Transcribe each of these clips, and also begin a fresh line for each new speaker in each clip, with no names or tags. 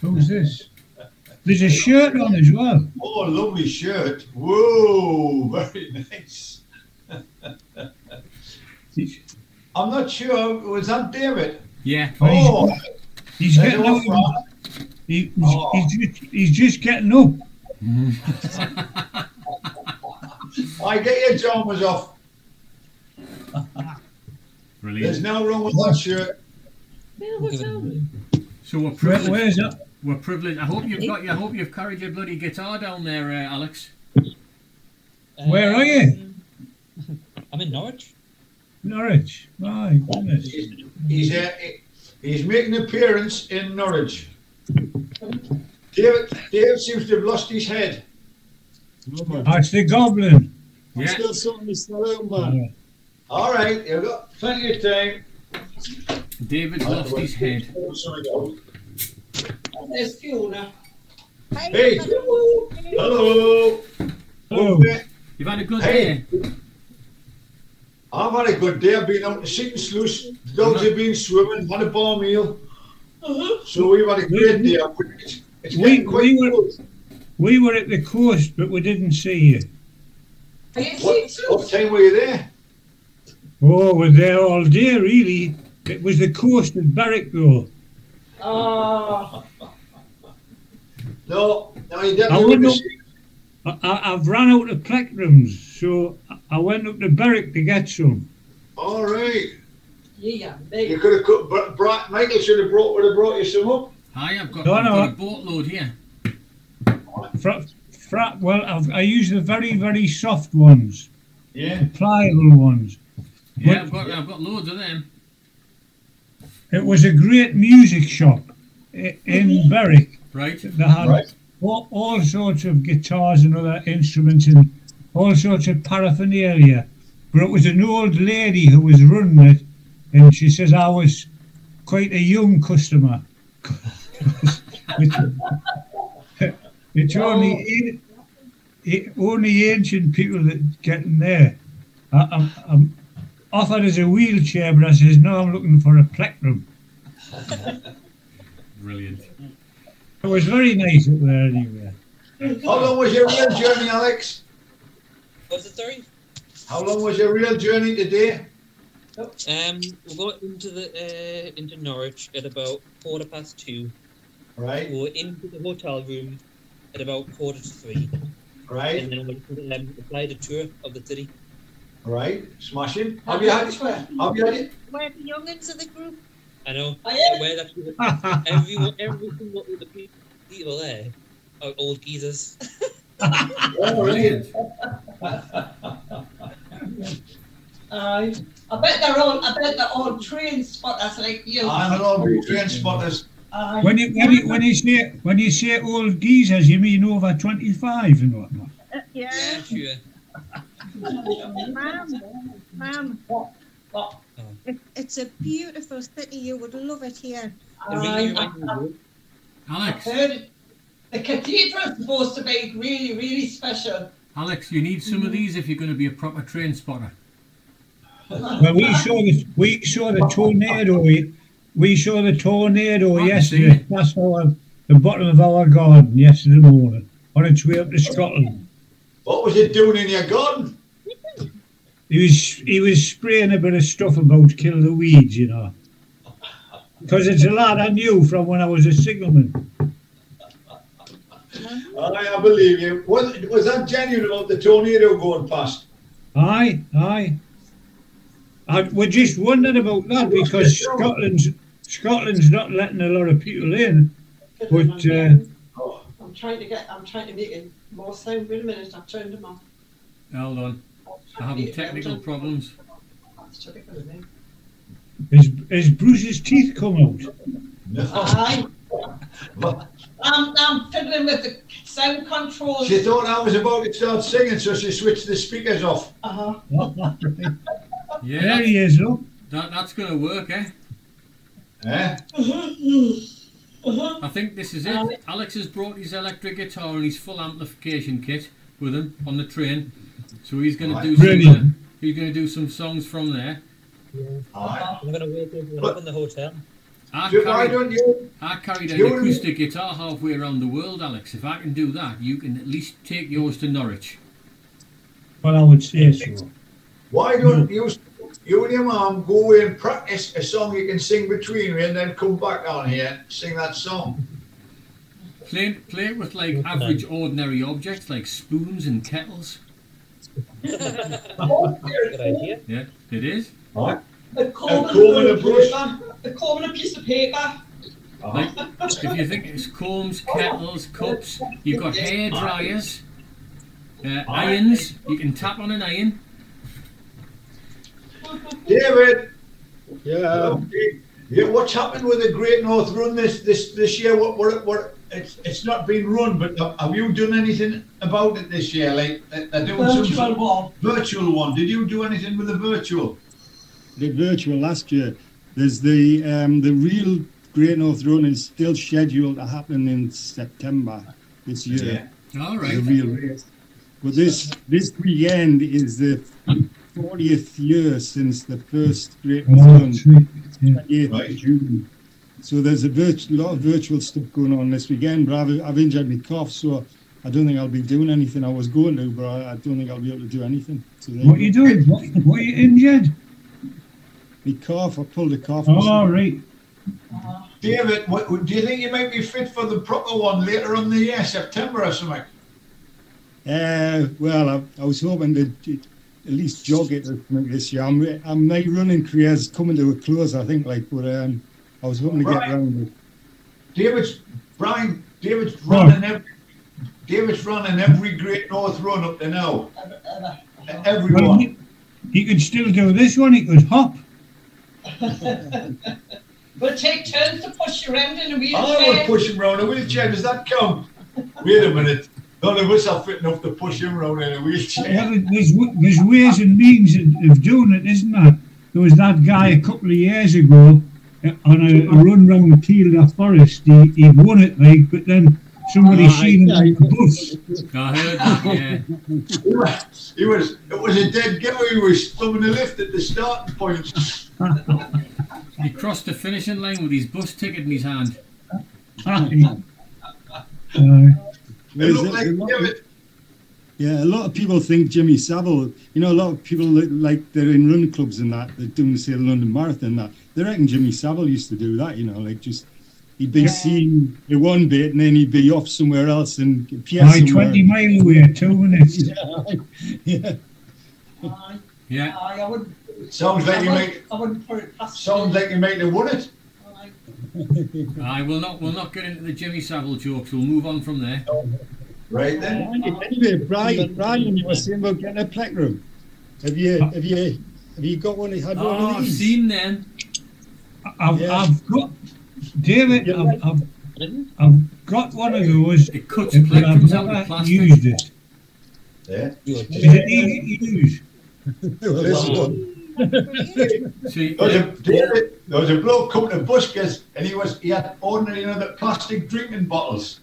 Who's this? There's a shirt on as well.
Oh, lovely shirt. Whoa, very nice. I'm not sure. Was that David?
Yeah.
Oh,
He's
there's
getting
all
up.
Fran.
He's just getting up.
I get your jammers off. There's
Brilliant.
no wrong with that shirt.
So we're privileged.
Where's that?
We're privileged. I hope you've carried your bloody guitar down there, Alex.
Where are you?
I'm in Norwich.
Norwich. My goodness.
He's making an appearance in Norwich. Dave seems to have lost his head.
That's the goblin.
Yeah.
Still sorting this out, man.
All right, you've got plenty of time.
David's lost his head.
There's Fiona.
Hey, hello.
Hello.
You've had a good
Hey.
day.
I've had a good day. I've been out to Seat and Sluice. Dogs have been swimming, had a bar meal. So we've had a great day. It's
We-
getting quite
we were-
cold.
We were at the coast, but we didn't see you.
Are you
What time were you there?
Oh, we're there all day, really. It was the coast of Berwick, though.
Oh,
No, you
I
definitely
wouldn't
wouldn't see.
I've run out of plectrums, so I went up to Berwick to get some.
All right.
yeah,
You
big.
could have Michael would have brought you some up.
Hi, I've got
No, no.
a boatload here.
I use the very, very soft ones,
Yeah.
the pliable ones.
Yeah, I've got loads of them.
It was a great music shop in Berwick.
Right.
They had
Right.
all sorts of guitars and other instruments and all sorts of paraphernalia. But it was an old lady who was running it, and she says I was quite a young customer. It's only ancient people that get in there. I'm offered as a wheelchair, but I says no, I'm looking for a plectrum.
Brilliant.
It was very nice up there anyway.
How long was your real journey, Alex?
What's it, sorry?
How long was your real journey today?
We'll go into Norwich at about 2:15.
Right,
We'll into the hotel room at about 2:45,
right,
and then we'll apply the tour of the city.
right. Smashing. Have you had it?
We're the youngins of the group.
I know.
Oh, yeah.
Where actually every single of the people there are old geezers.
All right.
Brilliant.
I bet they're all train spotters like you.
I'm all be train spotters.
When you say old geezers, you mean over 25 and whatnot.
Yeah,
Sure.
ma'am. It's a beautiful city. You would love it here.
The ring you might know.
Alex,
Heard it. The cathedral's supposed to be really, really special.
Alex, you need some of these if you're going to be a proper train spotter.
Well, we saw the tornado. We saw the tornado
I can
yesterday.
see it.
That's the bottom of our garden yesterday morning on its way up to Scotland.
What was it doing in your garden?
He was spraying a bit of stuff about to kill the weeds, you know. Because it's a lad I knew from when I was a signalman.
I believe you. Was that genuine about the tornado going past?
Aye. We just wondered about that because Scotland's not letting a lot of people in. But
I'm trying to make it more sound. Wait a minute, I've turned them off.
Hold on. I'm having technical problems.
That's typical of me.
has Bruce's teeth come out?
No.
Aye. I'm fiddling with the sound control.
She thought I was about to start singing, so she switched the speakers off.
Uh-huh.
Yeah,
There he is, look.
that's going to work, eh?
Eh?
I think this is it. Alex has brought his electric guitar and his full amplification kit with him on the train, so he's going to do
Brilliant.
some. He's going to do some songs from there.
Aye.
I'm going to wait till we're up in the hotel.
Why don't you?
I carried an
You-
acoustic guitar halfway around the world, Alex. If I can do that, you can at least take yours to Norwich.
Well, I would say so.
Why don't you and your mum go away and practice a song you can sing between me, and then come back down here and sing that song?
Play it with like average, ordinary objects like spoons and kettles.
Good idea.
Yeah, it is.
Right.
The comb
comb and
and
a brush.
the comb and a piece of paper.
Like, if you think it's combs, kettles, cups, you've got hair dryers, irons. You can tap on an iron.
David,
Yeah.
yeah, what's happened with the Great North Run this year? What it's not been run, but have you done anything about it this year? Like they're doing some
Virtual one.
virtual one. Did you do anything with the virtual?
The virtual last year. There's the real Great North Run is still scheduled to happen in September this year.
All
The
right.
real race. But this weekend is the 40th year since the first Great North
Oh,
Run,
sweet. Yeah.
8th
Right.
of June. So there's a lot of virtual stuff going on this weekend, but I've injured my calf, so I don't think I'll be doing anything. I was going to, but I don't think I'll be able to do anything. So there
What are you doing? What are you injured?
My calf, I pulled a calf.
Oh, right.
David, do you think you might be fit for the proper one later on in the year, September or something?
Well, I was hoping to at least jog it or something this year. My running career's coming to a close, I think. But I was hoping to get
Right.
around it.
David's running every Great North Run up to now.
Well,
Everyone.
he could still do this one. He could hop.
We'll take turns to push you around in a
I
wheelchair.
would push him round a wheelchair. Does that count? Wait a minute. None of us are fit enough to push him round in a wheelchair.
Well, there's ways and means of doing it, isn't there? There was that guy a couple of years ago on a run round the Kielder Forest. He won it, like, but then somebody seen him on the bus.
I heard that. Yeah.
It was a dead girl who was thumbing the lift at the starting point.
He crossed the finishing line with his bus ticket in his hand.
It looked like David.
Yeah, a lot of people think Jimmy Savile. A lot of people like they're in run clubs and that. They're doing say the London Marathon and that. They reckon Jimmy Savile used to do that. Like just he'd be seen in one bit and then he'd be off somewhere else and appear somewhere.
20 mile away, 2 minutes.
Yeah.
Aye,
Yeah.
aye, I wouldn't.
Sounds like
I wouldn't put it past
sounds like you might have won it.
Aye.
I will not get into the Jimmy Savile jokes. We'll move on from there.
Right then.
Anyway, Brian, you were saying about getting a plectrum. Have you got one? Had one
Oh,
of
I've
these?
seen them.
I've got David.
Yeah.
I've got one of those,
It cuts
but I've
plectrums out of
never
plastic.
used it.
Yeah.
Is it easy to use?
This one.
See,
There was a bloke coming to Buskers and he had ordinary the plastic drinking bottles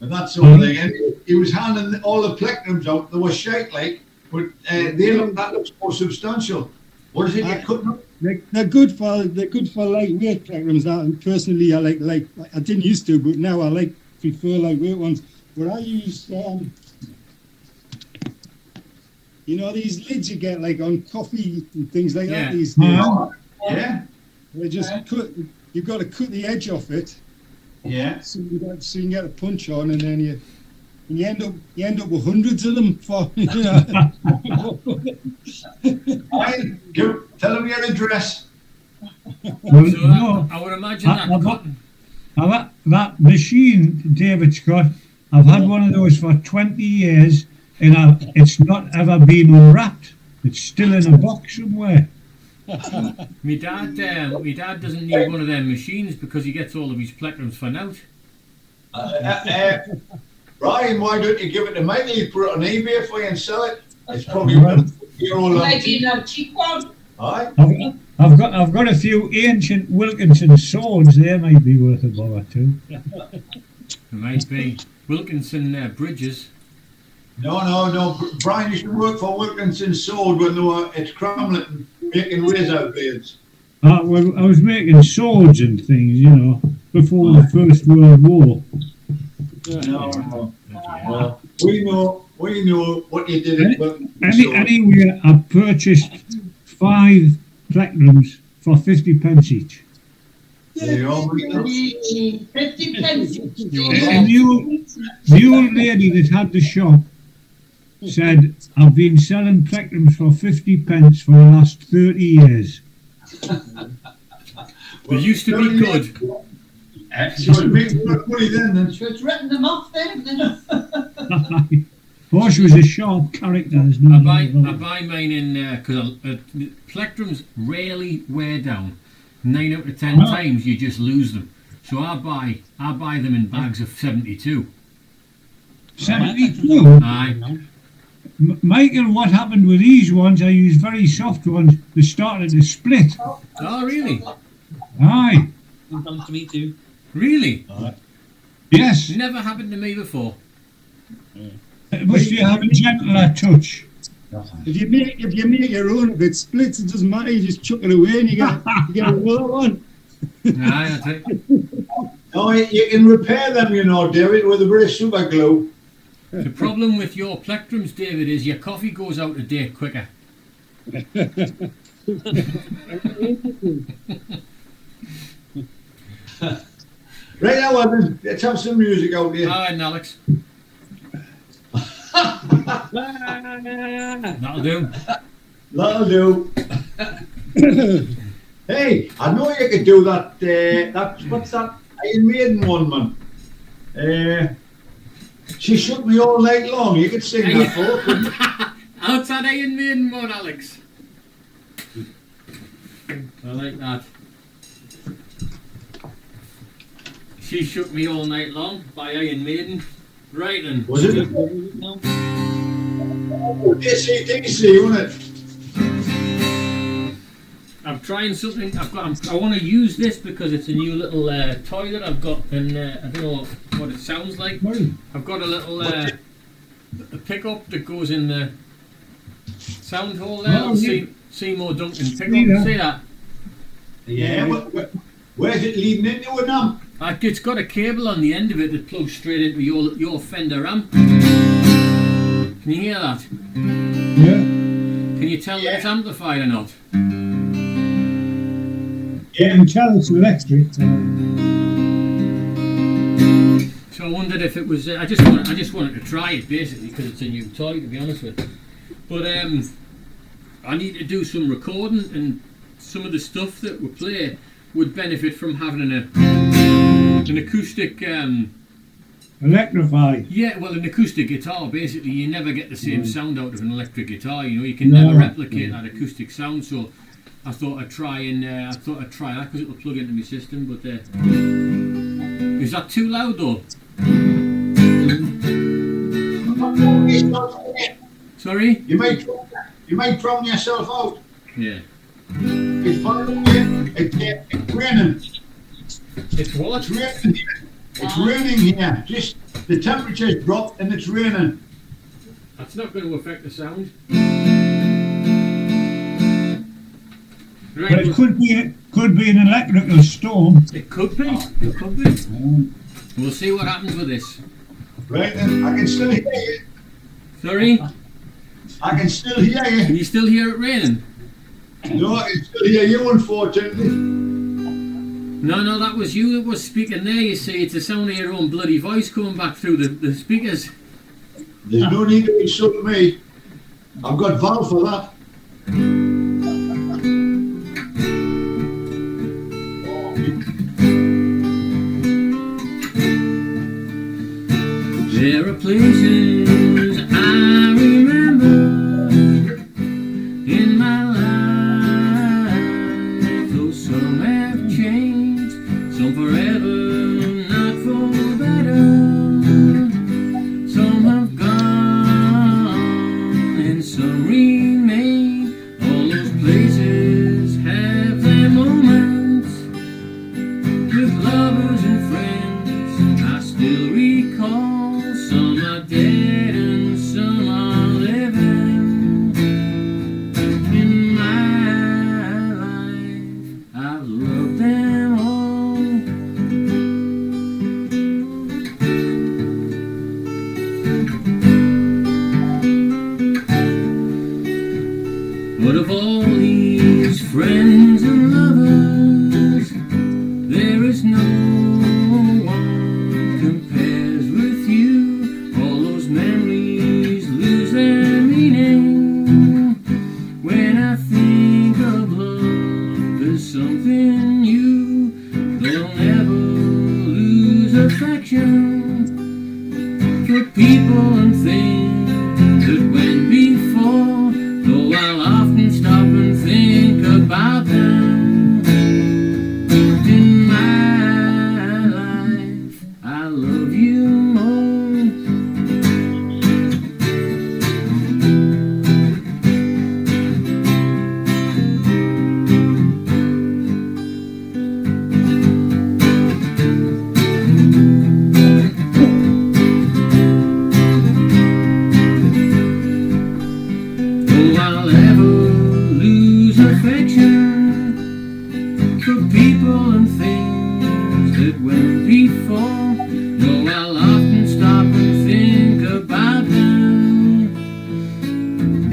and that sort of thing. And he was handing all the plectrums out. They were shite like, but that looks more substantial. What is it you're cutting up?
They're good for lightweight plectrums. Now, and personally, I like I didn't used to, but now I prefer lightweight ones. But I use these lids you get like on coffee and things like
Yeah.
that these days.
Yeah.
They just cut. You've got to cut the edge off it,
Yeah.
so you can get a punch on, and then you end up with hundreds of them for.
Tell him your address.
Well,
so
no.
I would imagine that
I've got-
cotton.
Now that machine David's got, I've had one of those for 20 years and it's not ever been unwrapped. It's still in a box somewhere.
My dad doesn't need one of them machines because he gets all of his plectrums for nout.
Brian, why don't you give it to Mikey, put it on eBay for you and sell it? It's probably a year-old.
Maybe an antique one.
Aye.
I've got a few ancient Wilkinson swords. They might be worth a bother too.
It might be Wilkinson bridges.
No. Brian, you should work for Wilkinson Sword when they were at Cramlett making razor blades.
Well, I was making swords and things, you know, before the First World War.
No. We know what you did.
Anyway, I purchased 5 plectrums for 50 pence each.
There you go, mate.
50 pence.
And the old lady that had the shop said, I've been selling plectrums for 50 pence for the last 30 years.
They used to be good.
So it makes good money then.
She was written them off then.
Oh, she was a sharp character. There's no
I
doubt about it.
buy mine in because plectrums rarely wear down. 9 out of 10 times you just lose them. So I buy them in bags of 72.
72?
Aye.
Michael, what happened with these ones? I used very soft ones. They started to split.
Oh really?
Aye.
Comes to me too.
Really?
Yes.
Never happened to me before.
Must you have a gentler touch?
If you make your own, if it splits, it doesn't matter. You just chuck it away and you get another one.
Aye, that's it.
No, you can repair them, you know, David, with a bit of super glue.
The problem with your plectrums, David, is your coffee goes out of date quicker.
Right now, Evan, let's have some music out here.
All right, Alex. That'll do.
That'll do. Hey, I know you could do that. What's that Iron Maiden one, man? She shook me all night long. You could sing that for her.
Outside Iron Maiden one, Alex. I like that. She shook me all night long by Iron Maiden. Right then.
Was it? DC, wasn't it?
I'm trying something. I want to use this because it's a new little toy that I've got, and I don't know what it sounds like. I've got a little a pickup that goes in the sound hole there.
Oh, yeah.
Seymour Duncan pickup.
Yeah.
See that?
Yeah, but where's it leading into an amp?
It's got a cable on the end of it that plugs straight into your Fender amp. Can you hear that?
Yeah.
Can you tell that it's amplified or not?
Yeah, and tell it's electric.
So I wondered if it was. I just wanted to try it basically because it's a new toy, to be honest with you. But I need to do some recording, and some of the stuff that we play would benefit from having an acoustic.
Electrified.
Yeah, well, an acoustic guitar. Basically, you never get the same sound out of an electric guitar. You know, you can never replicate that acoustic sound. So I thought I'd try that because it'll plug into my system. But is that too loud though? Sorry?
You might drown yourself out.
Yeah.
It's fine. It's raining.
It's what?
It's raining here. It's raining here. Just the temperature's dropped and it's raining.
That's not going to affect the sound.
But
Right.
it could be an electrical storm.
It could be. It could be. We'll see what happens with this.
Right then, I can still hear you.
Sorry?
I can still hear you.
Can you still hear it raining?
No, I can still hear you, unfortunately.
No, that was you that was speaking there. You see, it's the sound of your own bloody voice coming back through the speakers.
There's no need to insult me. I've got Val for that.
There are places I remember in my life, though some have changed, some forever, not for the better. Some have gone and some remain. All those places have their moments with lovers and friends. I still recall some are dead. before. No, I'll often stop and think about them.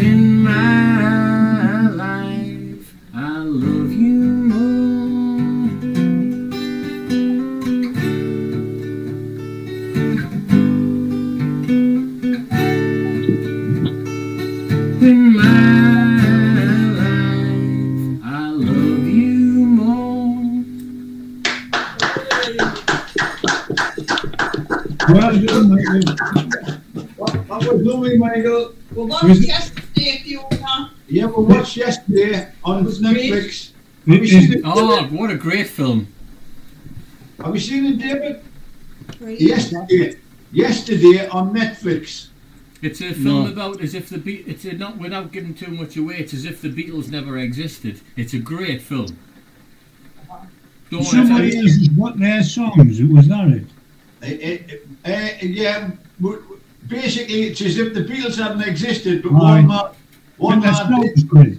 In my life, I love you more. In my life, I love you more.
Well done, Michael.
That was lovely, Michael.
We watched
Was it-
yesterday, Fiona.
Yeah, we watched yesterday on
was
Netflix.
It
Have you seen
is-
it?
Oh, what a great film.
Have you seen it, David?
Brilliant.
Yesterday on Netflix.
It's a film
No.
about as if the it's not without giving too much away. It's as if the Beatles never existed. It's a great film. Don't want to tell
Somebody
you.
else has got their songs, it was not it?
Yeah, basically it's as if the Beatles hadn't existed, but
Aye.
one
And that's
man
not
did.
great.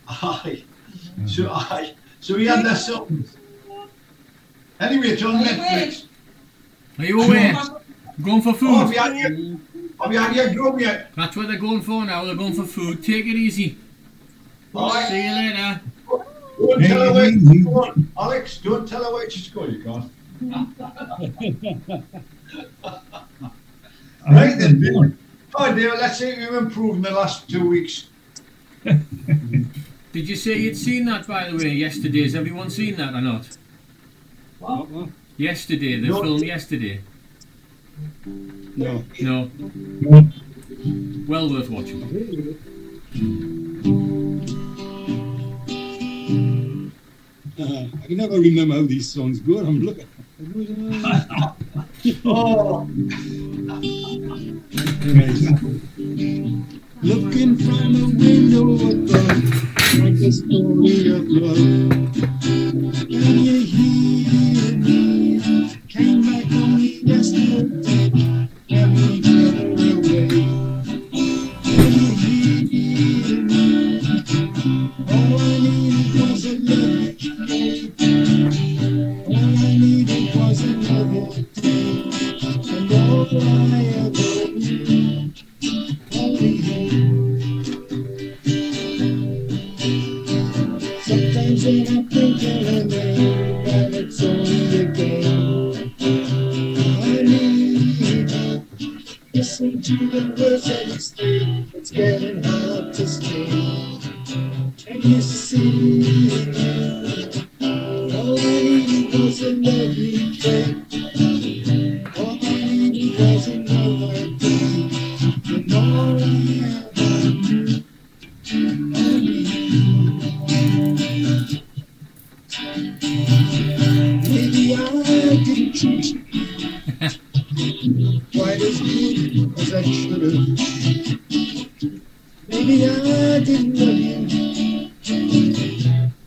Aye. So he had that song. Anyway, it's on
Are you
Netflix.
Are you aware? Going for
Oh,
food.
have you had your grub yet?
That's what they're going for now. They're going for food. Take it easy.
Aye.
See you later.
Don't
Hey,
tell her where
easy.
she's going. Alex, don't tell her where she's going, you can't. Right then, Bill. Oh dear, let's see if you've improved in the last 2 weeks.
Did you say you'd seen that, by the way, yesterday? Has everyone seen that or not?
What?
Yesterday, the
No.
film Yesterday.
No.
No. Well worth watching.
I can never remember how these songs go. I'm looking.
Oh,
Looking from a window above, like a story of love. Can you hear me? Came back only yesterday, and we got away. Can you hear me? All I needed was a lovely day. All I needed was another day, and all I ever needed. Sometimes when I'm thinking I know that it's only a game, I need to listen to the words that you say. It's getting hard to stay. Can you see? All I needed was a lovely day. All I needed was another day. And all I ever knew, maybe I didn't treat you quite as good as I should have. Maybe I didn't love you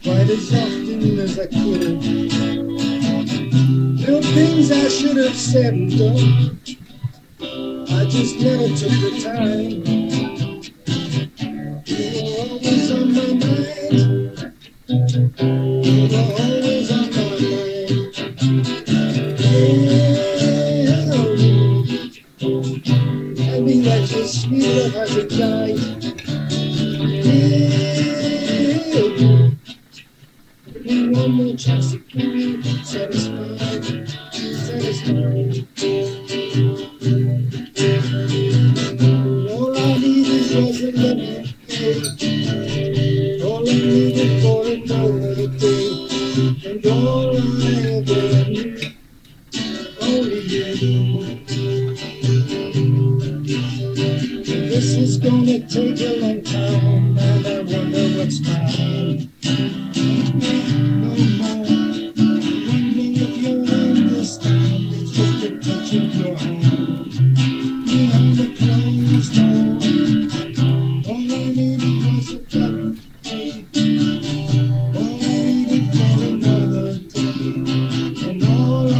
quite as often as I could have. There were things I should have said and done. I just never took the time. You were always on my mind. You were always on my mind. Yeah. I mean that your sweet love hasn't died. Yeah. Give me one more chance to keep you satisfied. Satisfied. All I needed was a lovely day. All I needed for another day. And all I ever knew, only you. This is gonna take a long time, and I wonder what's mine. No more wondering if you'll understand. It's just a touch of your hand. Behind the closed door, all I needed was a lovely day. All I needed for another day, and all I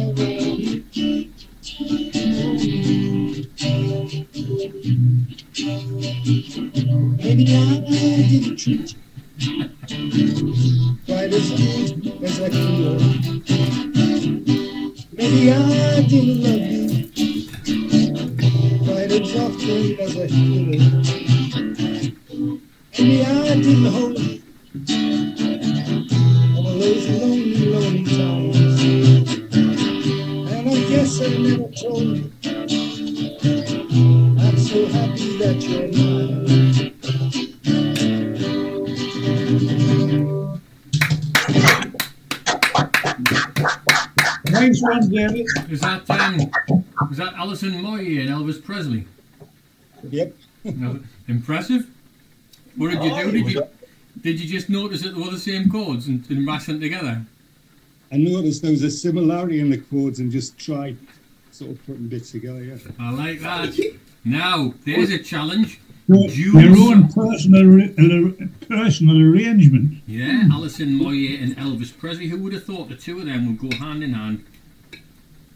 ever knew. Maybe I didn't treat you quite as good as I could.
Maybe I didn't love you quite as often as I should have. Maybe I didn't hold you all of those lonely, lonely times. And I guess I never told you I'm so happy that you're mine.
Nice one, David.
Was that Alison Moyet and Elvis Presley?
Yep.
No, impressive. What did you do? Did you just notice that they were the same chords and mash them together?
I noticed there was a similarity in the chords and just tried sort of putting bits together. Yeah.
I like that. Now, there's a challenge.
Your own personal arrangement.
Yeah, Alison Moyet and Elvis Presley. Who would have thought the two of them would go hand in hand?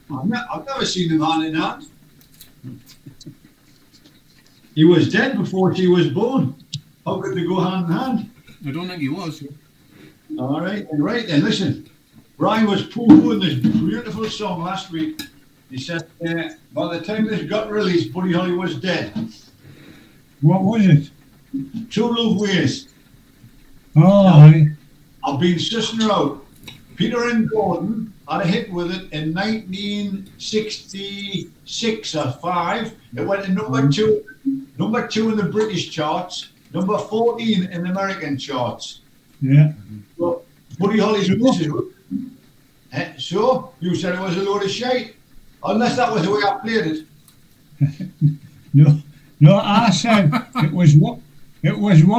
I've never seen them hand in hand. He was dead before she was born. How could they go hand in hand?
I don't think he was.
All right, listen. Brian was poo-pooing this beautiful song last week. He said, by the time this got released, Buddy Holly was dead.
What was it?
True Love Ways.
Oh, aye.
I've been sussing her out. Peter and Gordon had a hit with it in 1966 or 5. It went to number two in the British charts, number 14 in the American charts.
Yeah.
Well, Buddy Holly's missus. So you said it was a load of shite, unless that was the way I played it.
No, I said it was one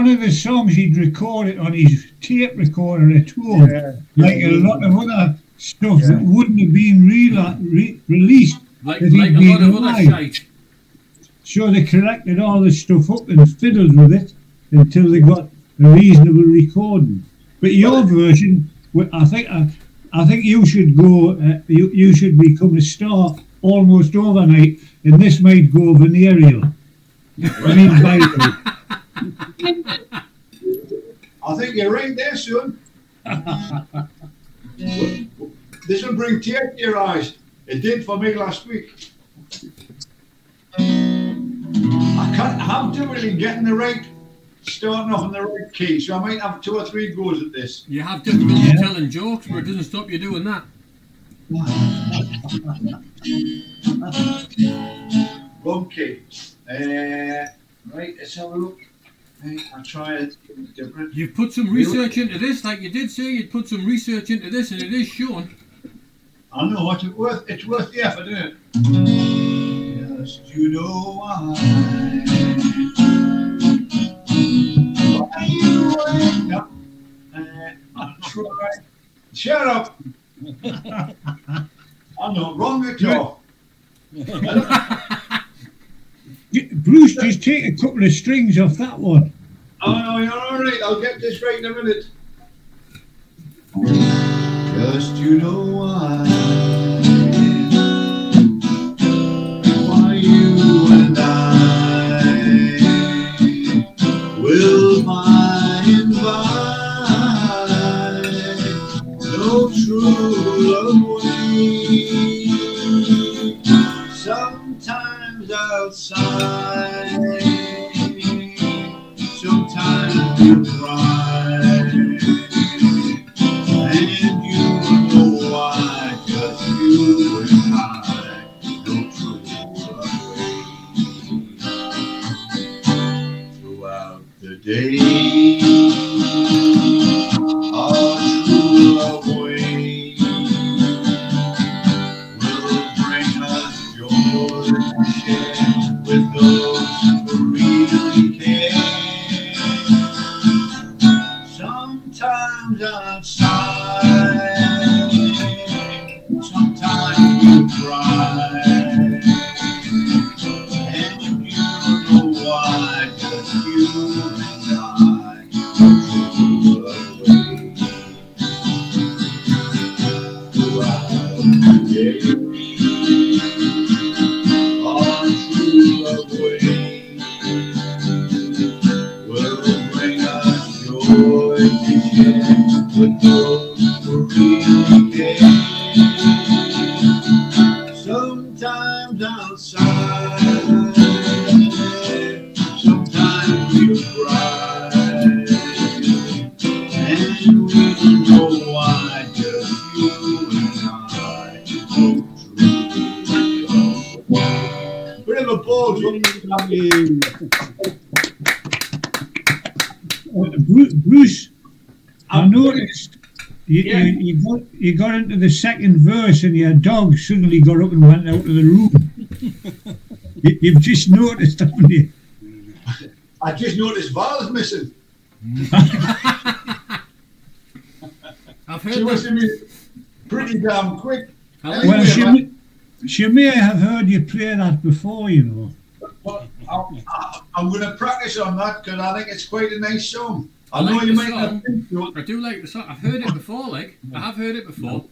of the songs he'd recorded on his tape recorder at home, like a lot of other stuff that wouldn't have been released.
Like
if
a
he'd
lot
been
of other
alive.
shite.
So they collected all the stuff up and fiddled with it until they got a reasonable recording. But your version, I think you should go. You should become a star almost overnight, and this might go venereal. Viral.
I think you're right there, son. This will bring tears to your eyes. It did for me last week. I'm doing getting the right, starting off in the right key, so I might have 2 or 3 goes at this.
You have difficulty telling jokes, but it doesn't stop you doing that.
Wrong key. Right, let's have a look. I'll try it different.
You've put some research into this, like you did say you'd put some research into this, and it is shown.
I know what it's worth the effort, isn't it? Just you know why you wake up and try. Shut up. I know, wrong at all.
Bruce, just take a couple of strings off that one.
Oh no, you're all right. I'll get this right in a minute. Just you know why you and I will by and by no true love way. Sometimes I'll sigh, sometimes you cry, and you know why, just you and I, no true love way. Throughout the day, our true love way will bring us joy to share with those who really care. Sometimes I'll sigh, sometimes you cry, and you know why, just you and I, true love way. Throughout the day, our true love way will bring us joy to share with those who really care. comes outside, sometimes you cry, and we know why just you and I go through. Bit of a ball,
Bruce, I noticed you got into the second verse and your dog suddenly got up and went out of the room. You've just noticed, haven't you?
I just noticed Val's missing.
I've heard
She must
that.
have been pretty damn quick.
Well,
Well,
Anyway,
she may have heard you play that before, you know.
Well, I'm going to practice on that because I think it's quite a nice song. I know
like
you
the
might not
song.
think so.
I do like the song. I've heard it before, like I have heard it before.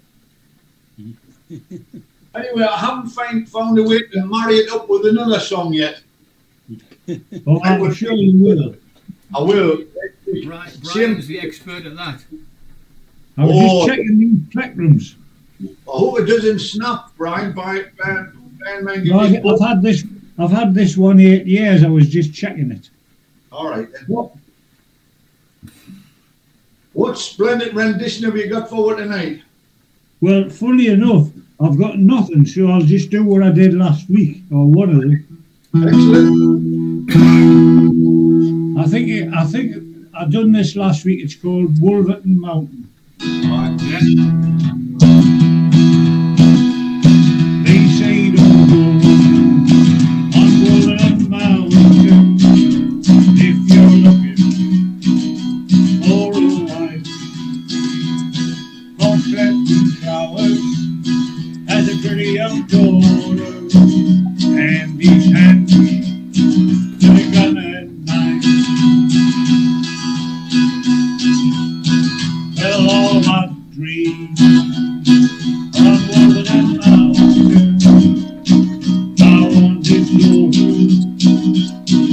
Anyway, I haven't found a way to marry it up with another song yet.
Oh, I'm sure you will.
I will.
Right,
Same.
Brian's the expert at that.
I was
Oh.
just checking these plectrums.
I hope it doesn't snap, Brian. Bear in mind you
No,
just bought-
I've had this one 8 years. I was just checking it.
All right. Then.
What?
What splendid rendition have you got forward tonight?
Well, funny enough, I've got nothing, so I'll just do what I did last week, or one of them.
Excellent.
I think I done this last week. It's called Wolverton Mountain.
Yeah.
They say don't go on Wolverton Mountain if you're looking for a wife. Complex flowers as a pretty young daughter, and these hands with a gun and knife. Well, all my dreams on Wolverton Mountain, I wanted you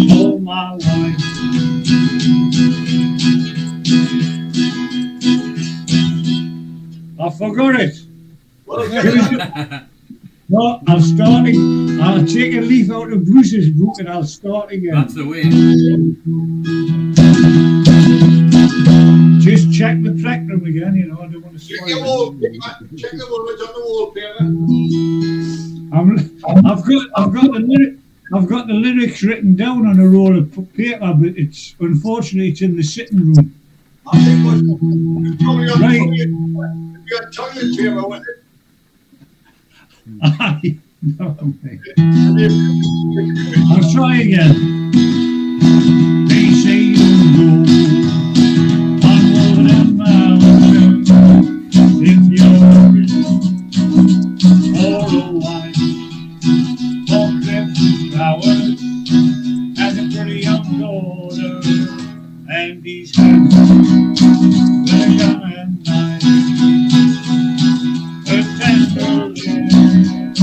for my wife. I forgot it.
Well,
No, I'll take a leaf out of Bruce's book and I'll start again.
That's the way.
Just check the plectrum again, you know, I don't want to
check
spoil
your
it.
wallpaper. Check the words on the wallpaper.
I've got the lyrics written down on a roll of paper, but it's unfortunately it's in the sitting room.
I think what's probably on
Right.
your toilet paper with it.
Aye, no, mate. I'll try again. They say you go on Wolverton Mountain if you're looking for a wife. For cliffs and flowers and a pretty young daughter, and these hands with a gun and knife. A tender land,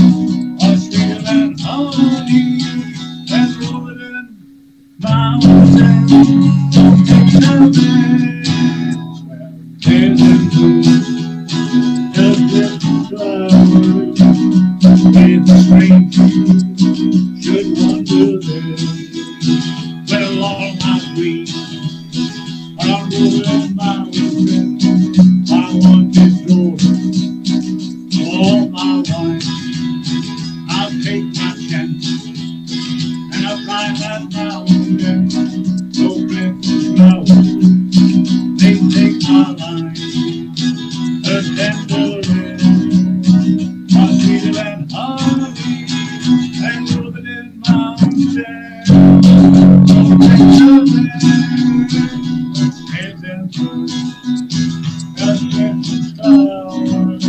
or sweeter than honey, and Wolverton Mountain. There's a blue, just different flowers, with a stranger should wander there. Well, all my dreams on Wolverton Mountain, I want this daughter for my wife. I'll take my chance and I'll climb that mountain. No cliffs and flowers, they take my life. A tender end, are sweeter than honey, and Wolverton Mountain. No cliffs and flowers, just cliffs and flowers.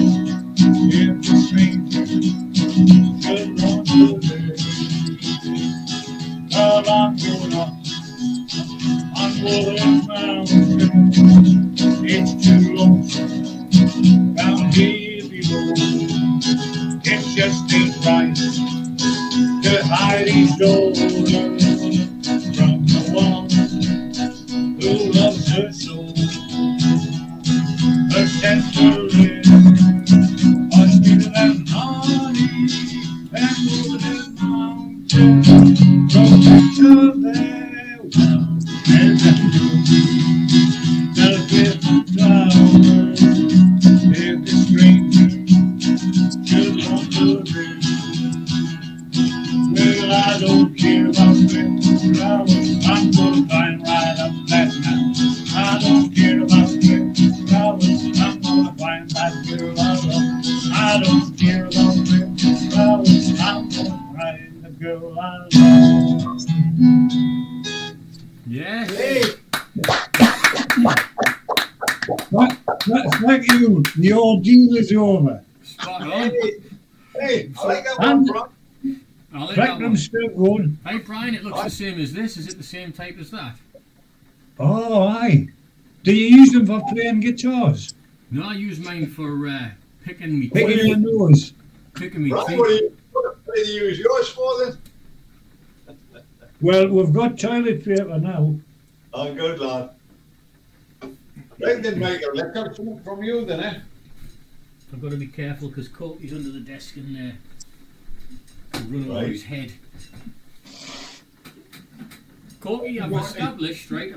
If the stranger should wander there, well, I'm going up on Wolverton Mountain. It's too lonesome down here below. It just ain't right to hide these doors from the one who loves her so. A tender end, or sweeter than honey, and Wolverton I don't care about strict flowers. I'm gonna climb right up that mountain. I don't care about strict flowers. I'm gonna find that girl I love. I don't care about strict flowers. I'm gonna find the girl I love.
Yeah.
Hey,
Thank you. The ordeal is over.
Spot on.
hey, I like that
And-
one, bro.
I like that one.
Platinum's still going.
Hey Brian, it looks the same as this. Is it the same type as that?
Oh, aye. Do you use them for playing guitars?
No, I use mine for picking me
Picking
teeth.
your nose.
Picking me
Right,
teeth.
what do you use yours for then?
Well, we've got toilet paper now.
Oh, good lad. Right then, Michael, let's have something from you then, eh?
I've got to be careful because Corky's under the desk and run over
Right.
his head. Corky, I've established, right?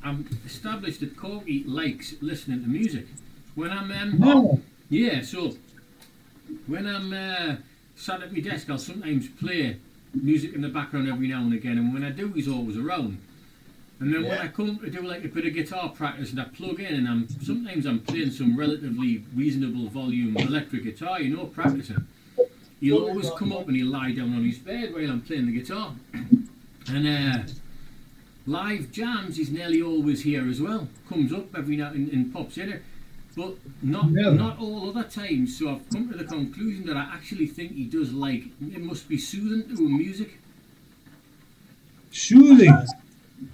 I've established that Corky likes listening to music. When I'm
No.
yeah, so when I'm sat at my desk, I'll sometimes play music in the background every now and again, and when I do, he's always around. And then when
Yeah.
I come to do like a bit of guitar practice and I plug in and sometimes I'm playing some relatively reasonable volume electric guitar, you know, practicing. He'll always come up and he'll lie down on his bed while I'm playing the guitar. And live jams, he's nearly always here as well. Comes up every now and pops in it. But not all other times. So I've come to the conclusion that I actually think he does like, it must be soothing to him music.
Soothing.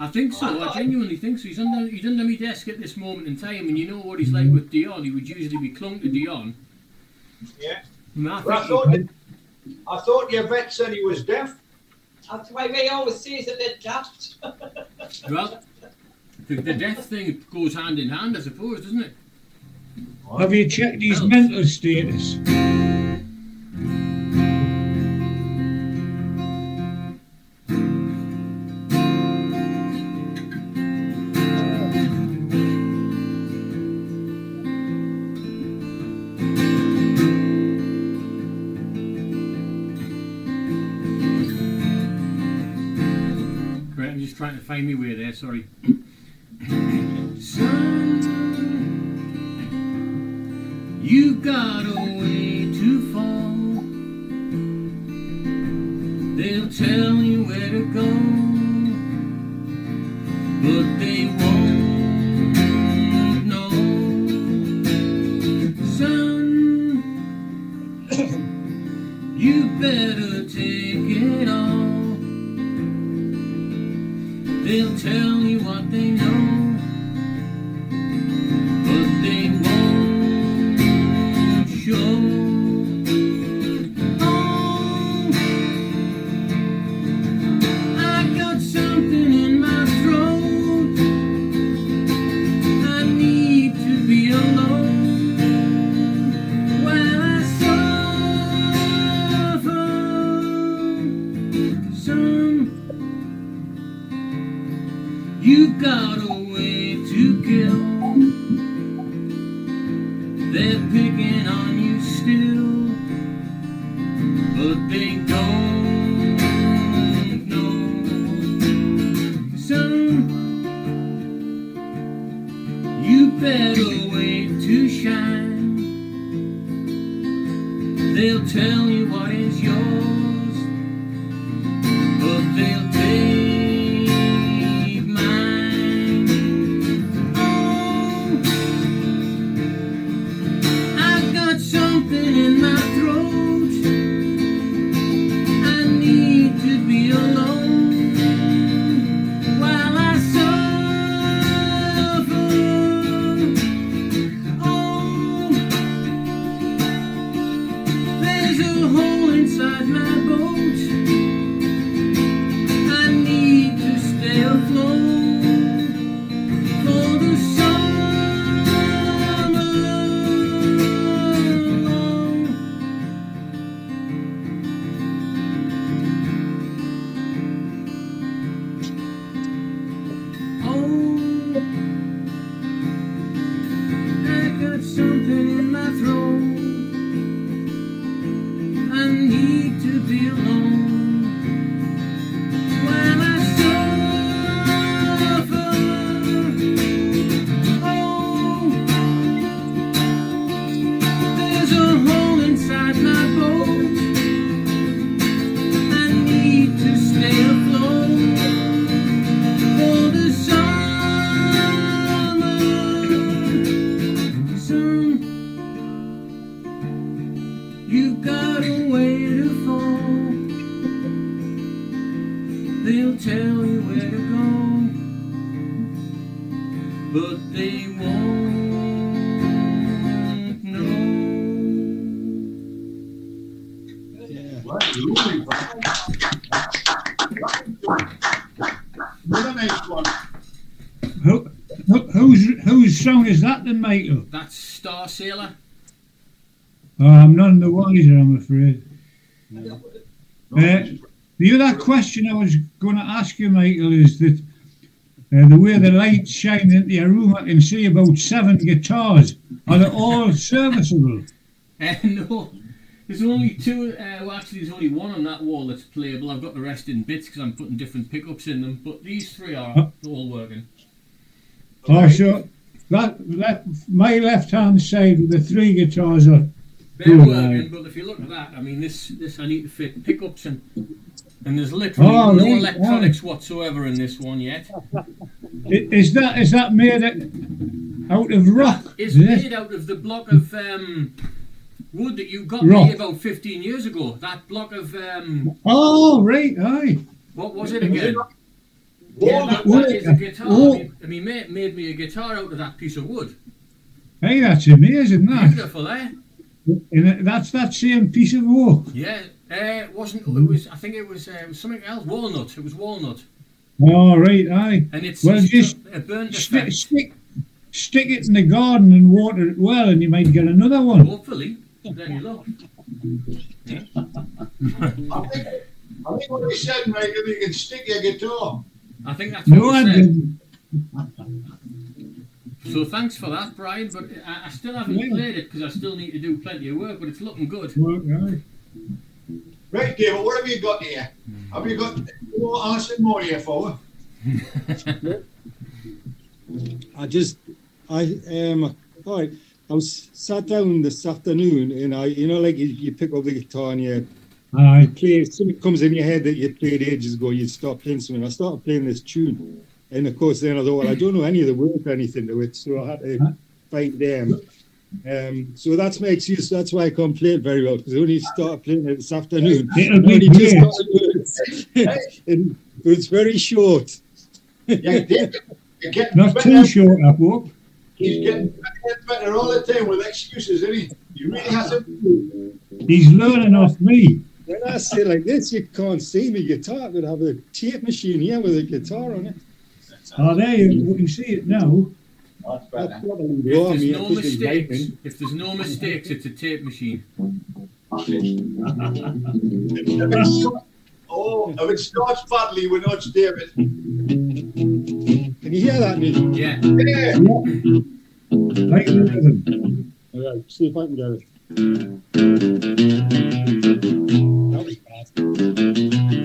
I think so. I genuinely think so. He's under my desk at this moment in time, and you know what he's like with Dion. He would usually be clung to Dion.
Yeah.
And I
Well,
think
I thought your vet said he was deaf.
That's why we always say he's a bit daft.
well, the death thing goes hand in hand, I suppose, doesn't it?
Have you checked his mental status?
Great, I'm just trying to find my way there. Sorry. Son, you got a way to fall. They'll tell you where to go, but they won't know. Son, you better take it all. They'll tell you what they know, but they won't show. Oh, I got something in my throat. I need to be alone while I suffer. Some you got a way to kill. They're picking on you still, but they don't know. Son, you better wait to shine. They'll tell you what is yours, but they'll take mine. Oh, I've got something in my throat. I need to be alone while I suffer. Oh, there's a hole inside my boat. I need to stay afloat for the summer. Oh, I got something in my throat. I need to be alone
Yeah.
Right, lovely. Another nice one.
Whose song is that then, Michael?
That's Star Sailor.
Oh, I'm none the wiser, I'm afraid. The other question I was going to ask you, Michael, is that the way the lights shine into your room, I can see about 7 guitars. Are they all serviceable?
No, there's only 2. Well, actually, there's only 1 on that wall that's playable. I've got the rest in bits because I'm putting different pickups in them. But these 3 are all working.
Oh, so my left-hand side, the 3 guitars are
They're
good.
working, but if you look at that, I mean, this I need to fit pickups in, and there's literally
Oh,
no
right,
electronics whatsoever in this one yet.
Is that made out of rock?
It's
is it?
made out of the block of wood that you got
Rock.
me about 15 years ago. That block of
Oh, right, aye.
what was it again?
Yeah,
That is a guitar.
Oh.
I mean, mate made me a guitar out of that piece of wood.
Hey, that's amazing, that.
Beautiful, eh?
And that's that same piece of oak.
Yeah. It wasn't. It was. I think it was something else. Walnut. It was walnut,
Oh, right, aye.
and it's
Well, just
a burnt
Stick,
effect.
stick it in the garden and water it well, and you might get another one.
Hopefully, then you look.
I think what he said, Michael, you can stick your guitar.
I think that's what
No,
we
I
said.
didn't.
So thanks for that, Brian. But I still haven't
Yeah.
played it because I still need to do plenty of work. But it's looking good.
Well, aye.
Right, David, what have you got here? Have you got more Alison Moore here for?
All right. I was sat down this afternoon, and like you pick up the guitar and you
Aye.
play. Something comes in your head that you played ages ago. You start playing something. I started playing this tune, and of course, then I thought, well, I don't know any of the words or anything to it, so I had to find them. So that's my excuse. That's why I can't play it very well, because I only started playing it this afternoon.
It'll
I
be
only just
great.
got the words. And it's very short.
Yeah, David, you're getting
Not
better.
too short, I hope.
He's getting better all the time with excuses, isn't he? You really have to.
He's learning off me.
When I say like this, you can't see me guitar. I could have a tape machine here with a guitar on it.
Oh, there you can see it now.
That's
That's
better.
probably
If
wrong.
there's
Yeah,
no
because it's
mistakes,
lightning.
if there's no mistakes, it's a tape machine.
If it starts badly, we know it's David.
Can you hear that, Nick?
Yeah.
Yeah.
Like the rhythm.
All right, see if I can get it. That was bad.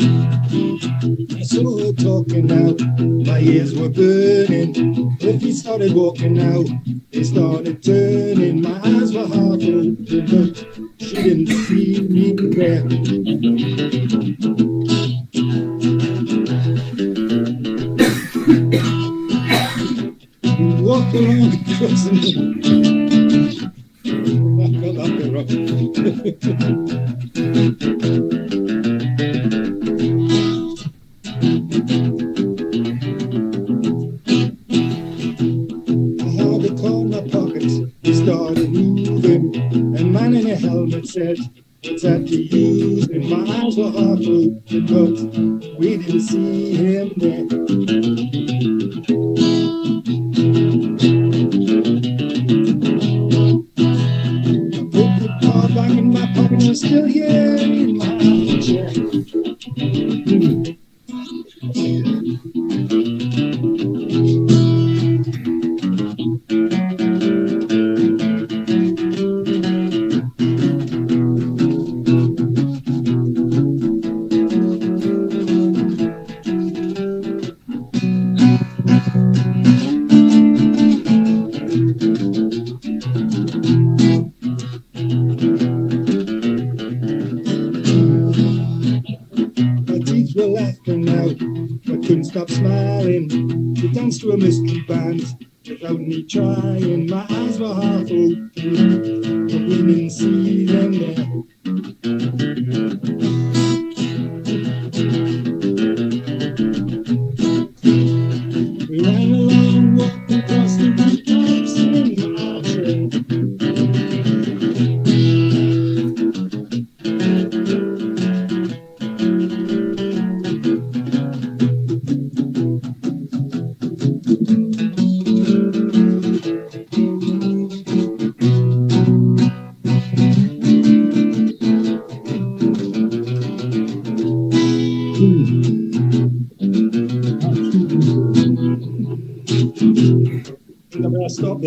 I saw her talking now, my ears were burning. If he started walking now, they started turning. My eyes were half open, but she didn't see me there. We walked along across the I got that bit I had a car in my pocket, we started moving. A man in a helmet said, "What's that you using?" My eyes were half open, but we didn't see him there. I put the car back in my pocket, she's still here in my chair. My teeth were laughing now, I couldn't stop smiling. We danced to a mystery band without me trying. My eyes were half open, but we didn't see them there. We ran along, walked across the rooftops, singing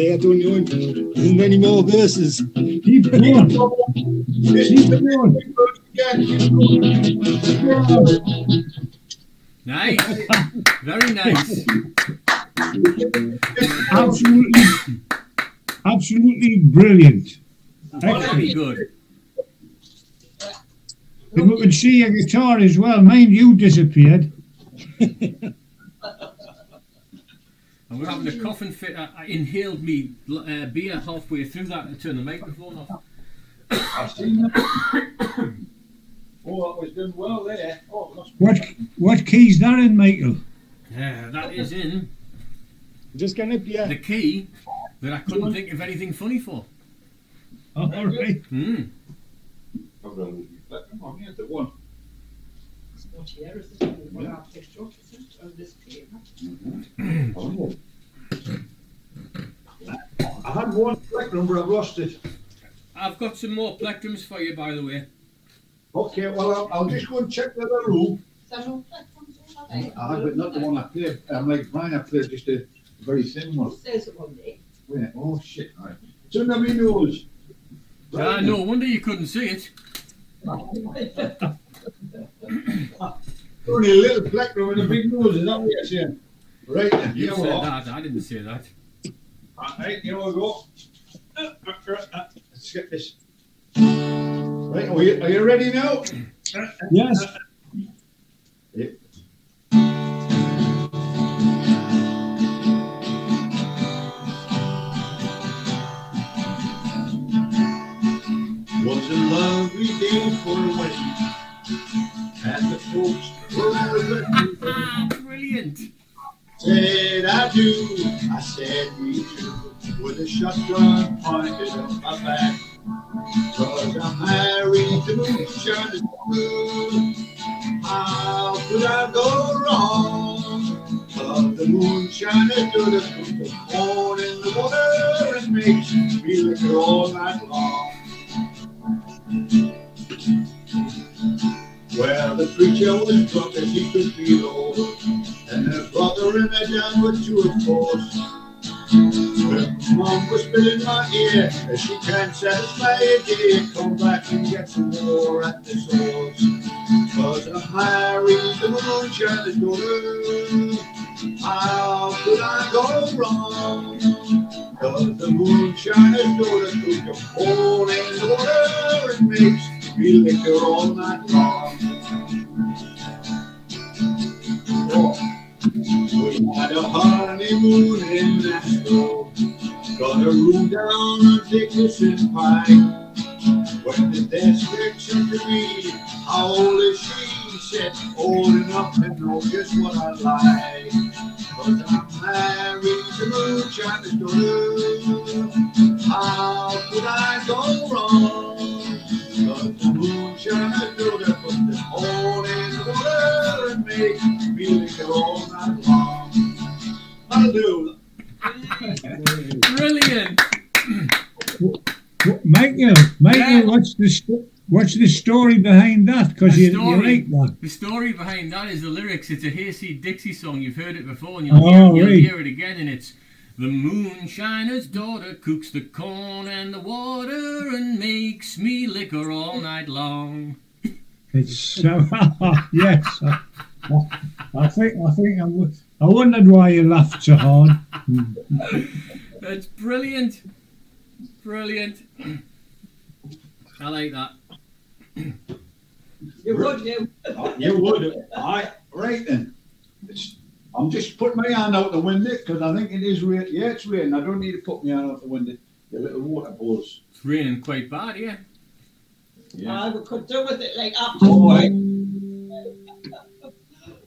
there. I don't know there's many more verses.
Keep going. Keep going.
Nice. Very nice.
Absolutely brilliant.
Very good.
If we could see your guitar as well, mind you disappeared.
And we're having a coughing fit. I inhaled me beer halfway through that and turned the microphone off.
I've seen that. Oh, that was doing well there. Oh, that's
What key's that in, Michael?
Yeah, that is in
Just getting up here.
the key that I couldn't think of anything funny for.
All right.
Hmm.
I'm here the one. I had one plectrum, but I've lost it.
I've got some more plectrums for you, by the way.
Okay, well, I'll just go and check the other room.
Is that all that comes in?
I had, but not the one I played. Like mine, I played just a very thin one.
Says it one day.
Wait, oh shit, right. It's under my nose.
Ah, no wonder you couldn't see it.
Only a little plectrum with a big nose, is that what you're saying? Right then,
You
here
said
we are.
that. I didn't say that.
Right, here we go. Let's get this. Right, are you ready now?
Yes.
Yeah. Was a lovely day for a wedding, and the folks were all
Brilliant.
said I do, I said me too, with a shotgun pointed at my back. Cause I'm married to moonshine blue. How could I go wrong? Cause the moonshine is good as the corn in the water and makes me liquor all night long. Well, the preacher was drunk as he could be over, and her brother and her dad were too, of course. Well, Mom whispered in my ear that she can't satisfy a dear. Come back and get some more at the source. Cause I'm married to moonshine's daughter. How could I go wrong? Cause the moonshine's daughter took a hole in the water and makes me liquor all night long. Oh. We had a honeymoon in Nashville, got a room down on Dickinson Pike. When the description to me, how old is she? Said, old enough to know just what I like. But I'm married to moonshine's daughter. How could I go wrong? But the moonshine's daughter put the hole in the water and makes me liquor all night long. Hallelujah.
Brilliant.
Michael,
Yeah.
what's the story behind that? Because
The
you
story.
like that.
The story behind that is the lyrics. It's a Hayseed Dixie song. You've heard it before, and
Oh,
you'll
right.
hear it again. And it's the moonshiner's daughter cooks the corn and the water and makes me liquor all night long.
It's yes. I wondered why you laughed so hard.
That's brilliant. Brilliant. I like that.
You would, you.
You would. Right then. I'm just putting my hand out the window because I think it is raining. Yeah, it's raining. I don't need to put my hand out the window. The little water balls.
It's raining quite bad, yeah.
Yeah.
We could do with it like after.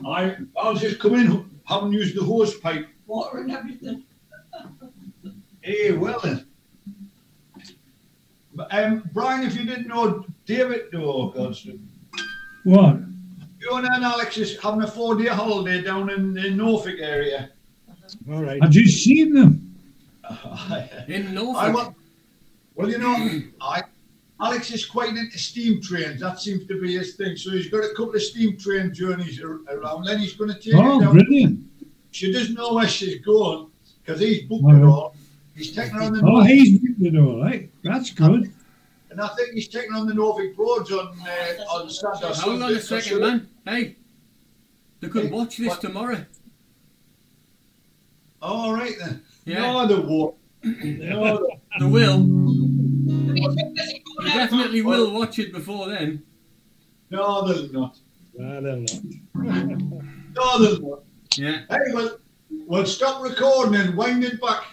Oh, I'll just come in, haven't used the hose pipe.
Water and everything.
Hey, well then. Brian, if you didn't know, David, Godston.
What?
You and Alex is having a 4-day holiday down in the Norfolk area.
All right.
I just seen them.
In Norfolk.
Well, you know, Alex is quite into steam trains. That seems to be his thing. So he's got a couple of steam train journeys around. Then he's going to take her
Oh,
down.
brilliant.
She doesn't know where she's going because he's booked
All
it
right.
all. He's taking on the
Oh,
Norfolk,
he's with it all right. That's good.
and I think he's taking on the Norfolk Broads on Saturday.
Hold on a second, man. Hey, they could
Hey,
watch this
what?
tomorrow.
All right then.
Yeah.
No, the war. No,
They will.
They
They definitely will watch it before then.
no, they'll not.
I don't know.
No, they'll not.
Yeah.
Hey, we'll stop recording and wind it back.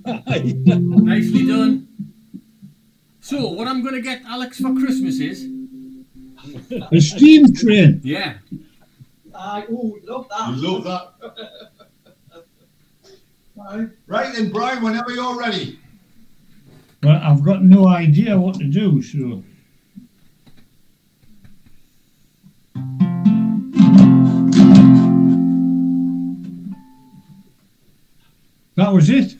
Nicely done. So, what I'm going to get Alex for Christmas is,
A steam train.
yeah,
Ooh, love
I
that.
love that. Right then, Brian, whenever you're ready.
Well, I've got no idea what to do, so. That was it.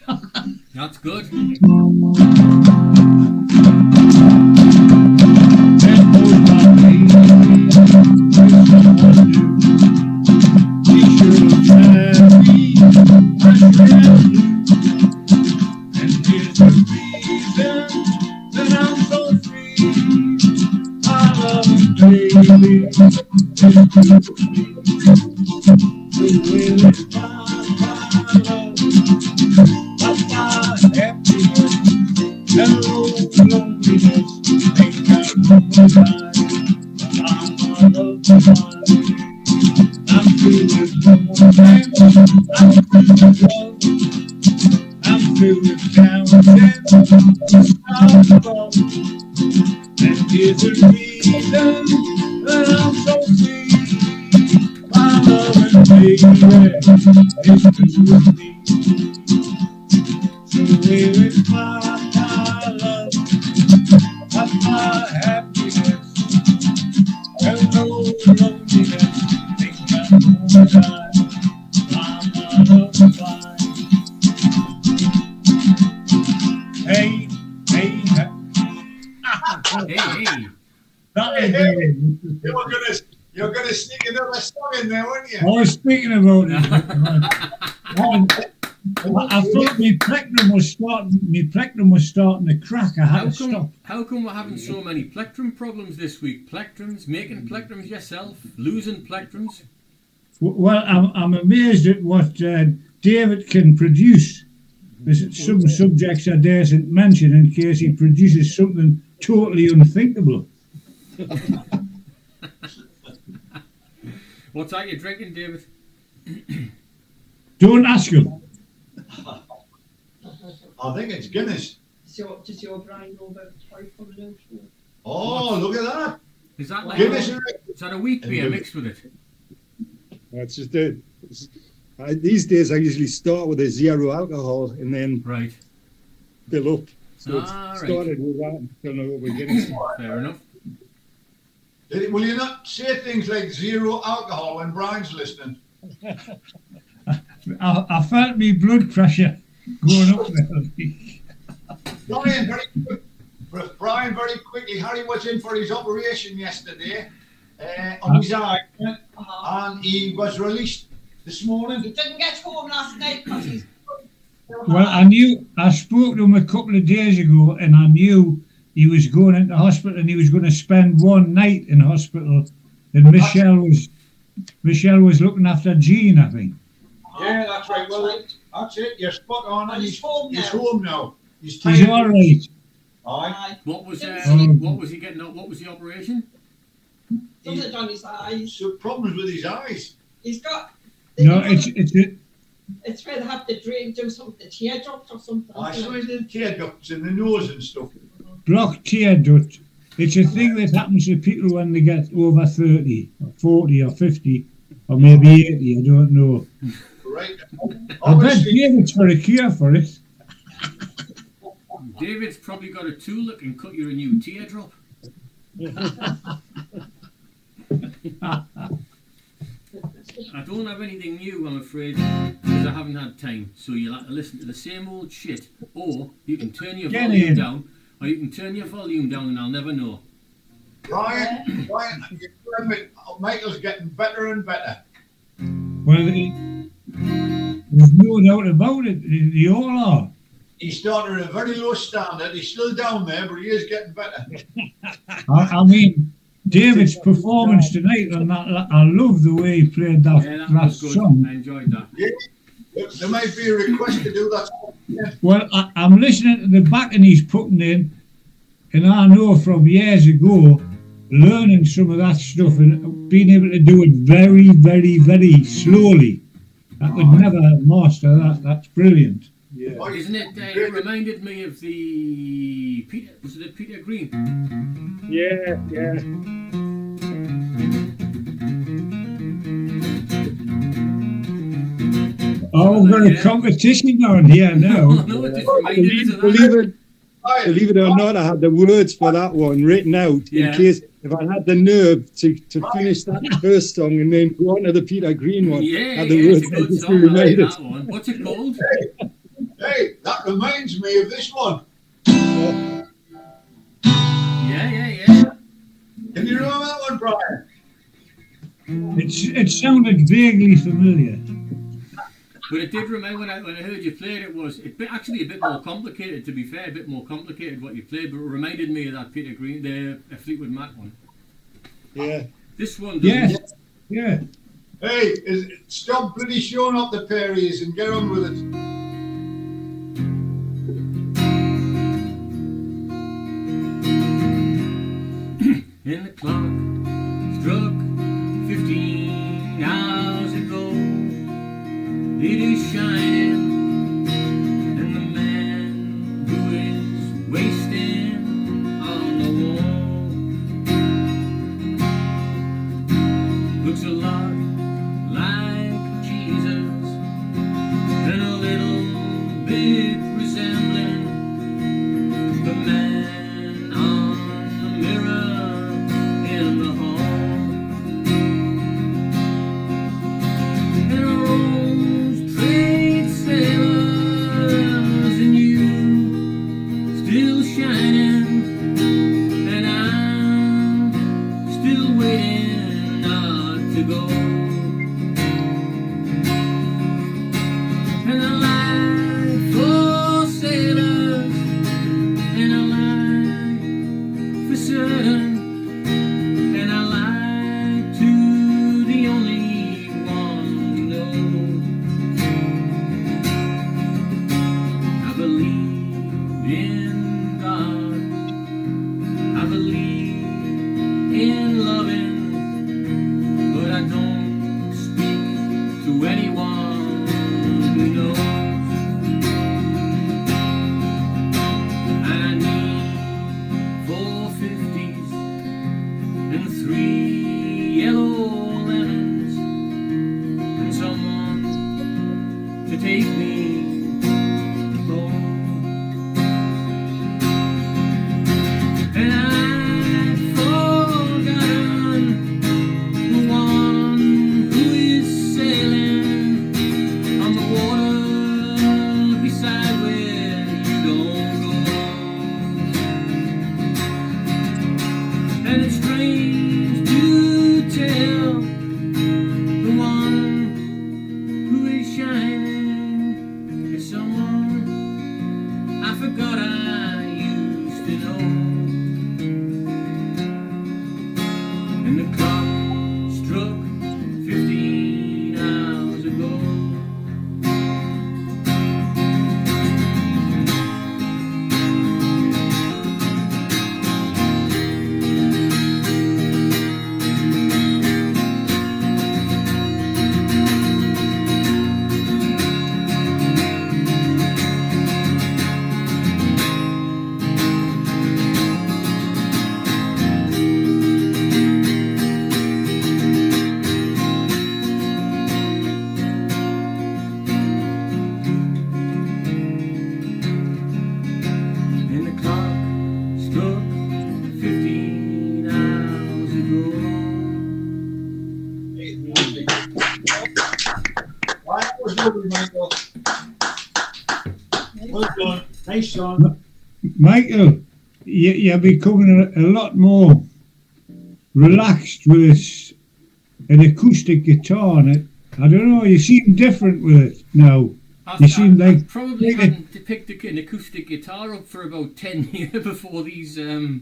that's good.
Hey, hey,
Hey, hey.
that is it.
You're gonna sneak another song in there, weren't you?
I was speaking about it. I thought my plectrum was starting to crack. I had to stop.
How come we're having so many plectrum problems this week? Plectrums, making plectrums yourself, losing plectrums.
Well, I'm amazed at what David can produce. There's some subjects I daresn't mention in case he produces something totally unthinkable.
What's that you're drinking, David?
Don't ask him.
I think it's Guinness.
To see O'Brien over twice coming out.
Oh, look at that.
Is that like
Guinness.
is that a wheat beer mixed with it?
That's just it. These days, I usually start with a 0 alcohol and then
Right.
build up. So
Ah,
it
right.
started with that. Don't know what we're getting.
Fair enough.
Will you not say things like 0 alcohol when Brian's listening?
I felt my blood pressure going up there.
Brian, very quickly, Harry was in for his operation yesterday on his eye, and he was released this morning.
He didn't get home last night because he's.
Well, I spoke to him a couple of days ago, and I knew he was going into hospital and he was going to spend one night in hospital. And Michelle was looking after Jean, I think.
Yeah, that's right. Well, that's it. You're spot on.
And he's home now.
He's home now. He's
He's all right.
Aye.
What was he getting? What was the operation?
Something on his eyes.
So problems with his eyes.
He's got.
No, it's
where they have to do something, the teardrops or something.
I
isn't
saw
it?
his little tear ducts in the nose and stuff.
blocked tear duct. It's a thing that happens to people when they get over 30, or 40 or 50, or maybe 80, I don't know.
Right.
I bet David's got a cure for it.
David's probably got a tool that can cut you a new teardrop. I don't have anything new, I'm afraid, because I haven't had time. So you'll have to listen to the same old shit, or you can turn your volume down, or you can turn your volume down, and I'll never know.
Brian, Michael's getting better and better.
Well, there's no doubt about it. They all are.
he started at a very low standard. He's still down there, but he is getting better.
I mean, David's performance tonight on that, I love the way he played
Yeah,
that
that was
last
good.
song.
I enjoyed that.
There might be a request to do that.
Well, I'm listening to the backing he's putting in, and I know from years ago, learning some of that stuff and being able to do it very, very, very slowly. I could never master that. That's brilliant.
Yeah.
Isn't it? It reminded me of the Peter. Was it Peter Green?
Yeah, yeah.
Oh, we've got a competition on here now.
No, it just reminded us of
Believe
that.
it or not, I had the words for that one written out
Yeah.
in case if I had the nerve to finish that first song and then go on to the Peter Green one.
Yeah,
had the
yeah,
words
it's a
I
good
just
song. I like
remade it.
that one. What's it called?
Hey, that reminds me of this one.
Yeah.
Can you remember that one, Brian?
It sounded vaguely familiar.
But it did remind when I heard you play it. It was actually a bit more complicated. To be fair, a bit more complicated what you played, but it reminded me of that Peter Green, the Fleetwood Mac one.
Yeah.
This one, doesn't
Yes,
it?
yeah.
Hey, stop bloody showing up the Perrys and get on with it.
And the clock struck 15 hours ago. It is shining, and the man who is wasting on the wall looks a lot like Jesus, and a little bit resembling the man on the mirror in the hall. And a rose trade sailors and you still shining, and I'm still waiting not to go. And a life for sailors, and a life for certain, and I lie to the only one who knows. I believe in God, I believe in loving, but I don't speak to anyone who knows. And I need 4 50s and 3 yellow lemons and someone to take me home. And I've forgotten the one who is sailing on the water beside where you don't go. And it's strange to tell the one who is shining is someone I forgot I used to know. And the clock struck 15 hours ago. And the clock struck 15 hours ago.
That was lovely, Michael. Well done.
Nice song.
Michael, you're becoming a lot more relaxed with an acoustic guitar. And I don't know, you seem different with it now. You seem like
probably
like a-
hadn't picked an acoustic guitar up for about 10 years before these
Aye.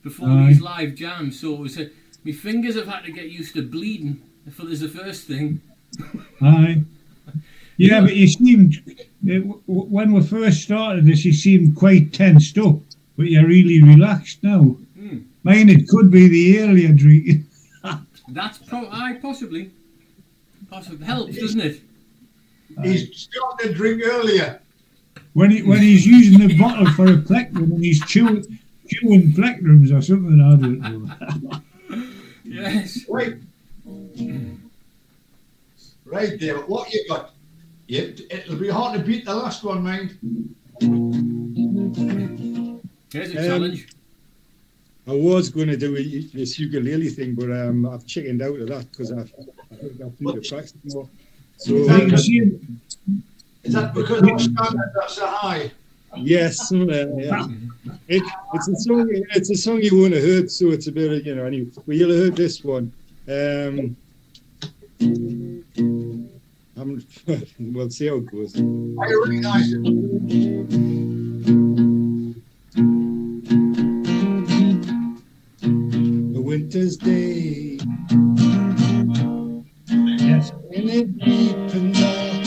these live jams. So it was my fingers have had to get used to bleeding. For there's the first thing.
Aye. Yeah, but you seemed when we first started this, you seemed quite tensed up, but you're really relaxed now.
Hmm.
Mine, it could be the earlier drinking.
That's possibly helps, doesn't it?
He's starting to drink earlier.
When he's using the bottle for a plectrum and he's chewing plectrums or something, I don't know.
Yes.
Right, David, what you got? It'll be hard to beat the last one, mind.
Here's a challenge.
I was going to do this ukulele thing, but I've chickened out of that because I think I need to practice more. So
You can see him.
Is that because our standards are so high?
yes, yeah. It's a song you wouldn't have heard, so it's a bit of, anyway. Well, you'll have heard this one. We'll see how it goes.
I recognise it.
A winter's day
Yes.
in a deep and dark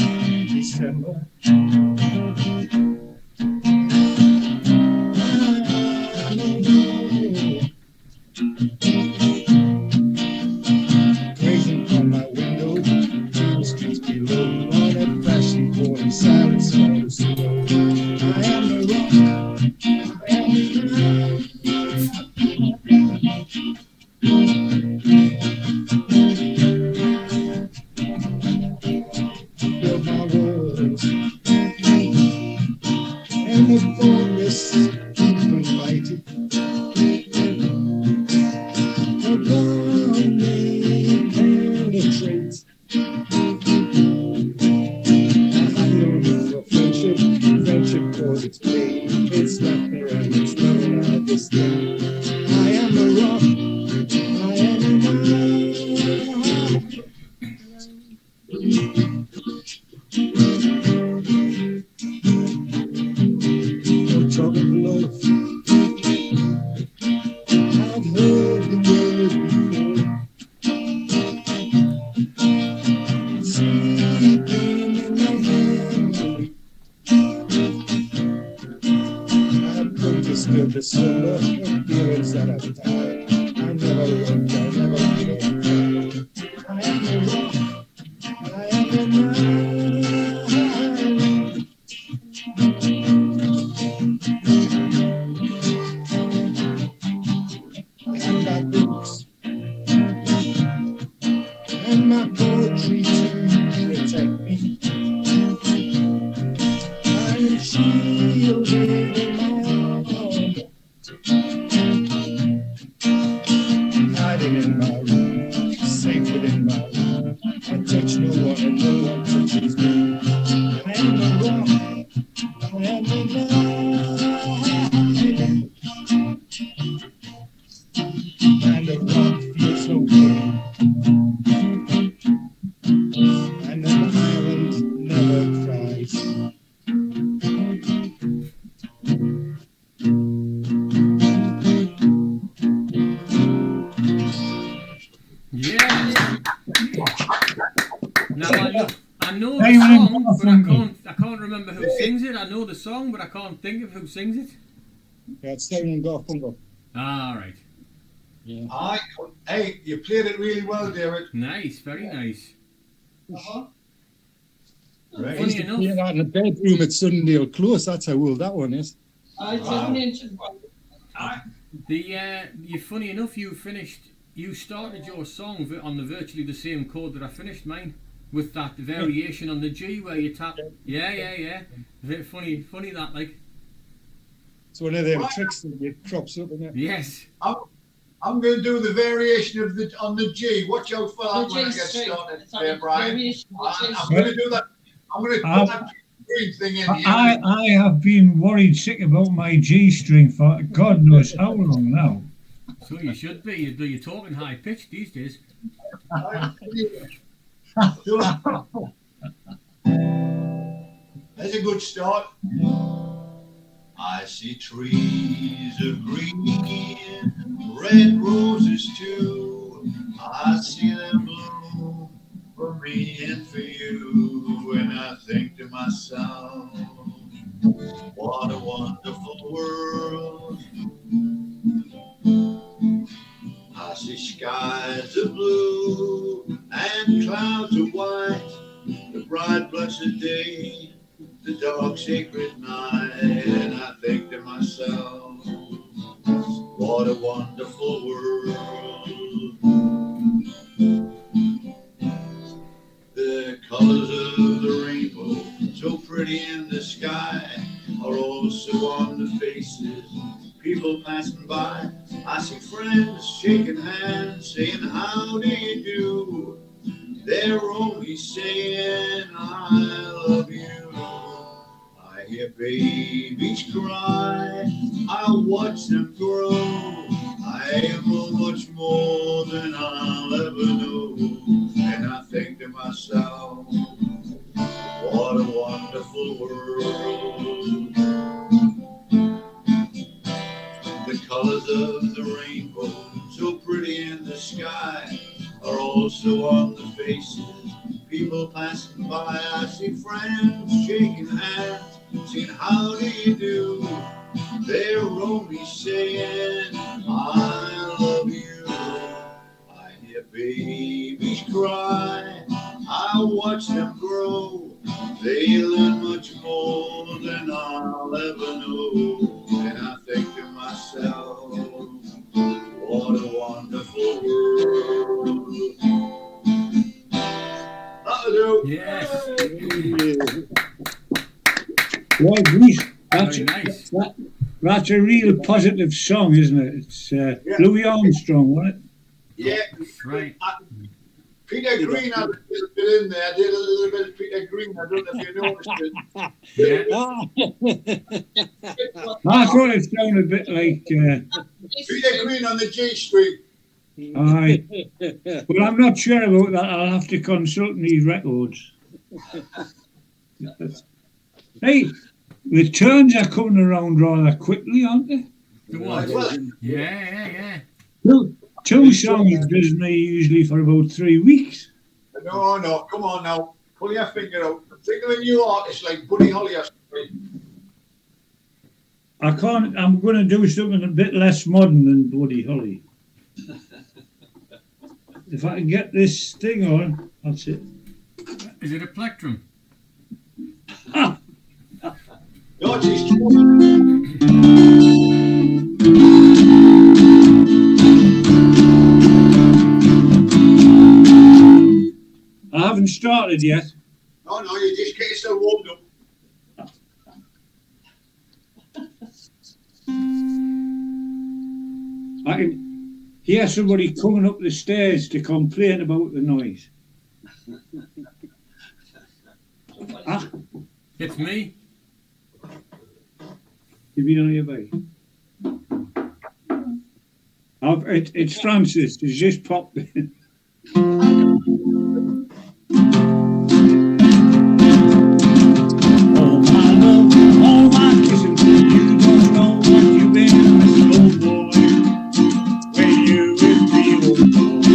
December. Grazing from my window, the streets below, on a flashing corner, silence falls slow. I am the rock, I am the build my walls, and the forest invited. The bomb may penetrate. I have no need for friendship. Friendship cause its pain. It's laughter and it's love and disdain. I am the rock. I am the Don't talk of love. I've heard the word before. Sleeping in my head. I've come to disturb the slumber of feelings that I've tired. I never loved, I never cared. I am the rock. I am the night. And my books and my poetry to protect me. I am shielded in my armor, hiding in my room, safe within my room. I touch no one and no one touches me. I am the rock, I am the night. And the rock feels no pain. And the island never cries.
Yeah. Now I know
Hey,
the
man,
song, but I can't remember who sings it. I know the song, but I can't think of who sings it.
Yeah, it's Simon and Garfunkel.
Ah, right.
Yeah.
Hey, you played it really well, David.
Nice, very nice.
Uh-huh.
Right.
Funny
Yeah,
enough,
that in the bedroom at Sunnydale Close. That's how old that one is.
I didn't mention one.
you funny enough, you started your song on the virtually the same chord that I finished mine, with that variation on the G where you tap. Yeah. Very funny that like.
It's one of them tricks that it crops up, isn't it?
Yes.
I'm going to do the variation on the G. Watch out for that
The
when I
G
get
string.
started,
It's on the
Brian.
variation of the G
I'm
string.
going to do that. I'm going to put that green thing in here.
I have been worried sick about my G string for God knows how long now.
So you should be. You're talking high pitched these days.
That's a good start. I see trees of green, red roses too. I see them bloom for me and for you. And I think to myself, what a wonderful world. I see skies of blue and clouds of white, the bright blessed day, the dark sacred night. And I think to myself, what a wonderful world. The colors of the rainbow, so pretty in the sky, are also on the faces, people passing by. I see friends shaking hands, saying, how do you do? They're only saying, I love you. I hear babies cry, I watch them grow. I know much more than I'll ever know. And I think to myself, what a wonderful world. The colors of the rainbow, so pretty in the sky, are also on the faces, people passing by. I see friends shaking hands, saying, how do you do? They're only saying, I love you. I hear babies cry, I watch them grow. They learn much more than I'll ever know. And I think to myself, what a wonderful world. That'll do.
Yes.
Well, Bruce, that's,
Very nice.
that's a real positive song, isn't it? It's Louis Armstrong, wasn't it?
Yeah.
Right.
Peter Green had a little bit in there. I did a little bit of Peter Green. I don't know if you noticed it.
Yeah.
I thought it sounded a bit like,
Peter Green on the G Street.
aye. Well, I'm not sure about that. I'll have to consult these records. Hey, the turns are coming around rather quickly, aren't they?
The what?
Well,
Yeah.
Two songs does me usually for about 3 weeks.
no, come on now. Pull your finger out. Think of a new artist like Buddy Holly or something.
I can't, I'm going to do something a bit less modern than Buddy Holly. If I can get this thing on, that's it.
Is it a plectrum?
George is
I haven't started yet.
No, you just get yourself warmed up.
I can hear somebody coming up the stairs to complain about the noise. Ah,
It's me.
you've been on your bike. It's Francis. He's just popped in. Oh my love, oh my kissing, you don't know what you've been missing, oh boy. When you with me, oh boy,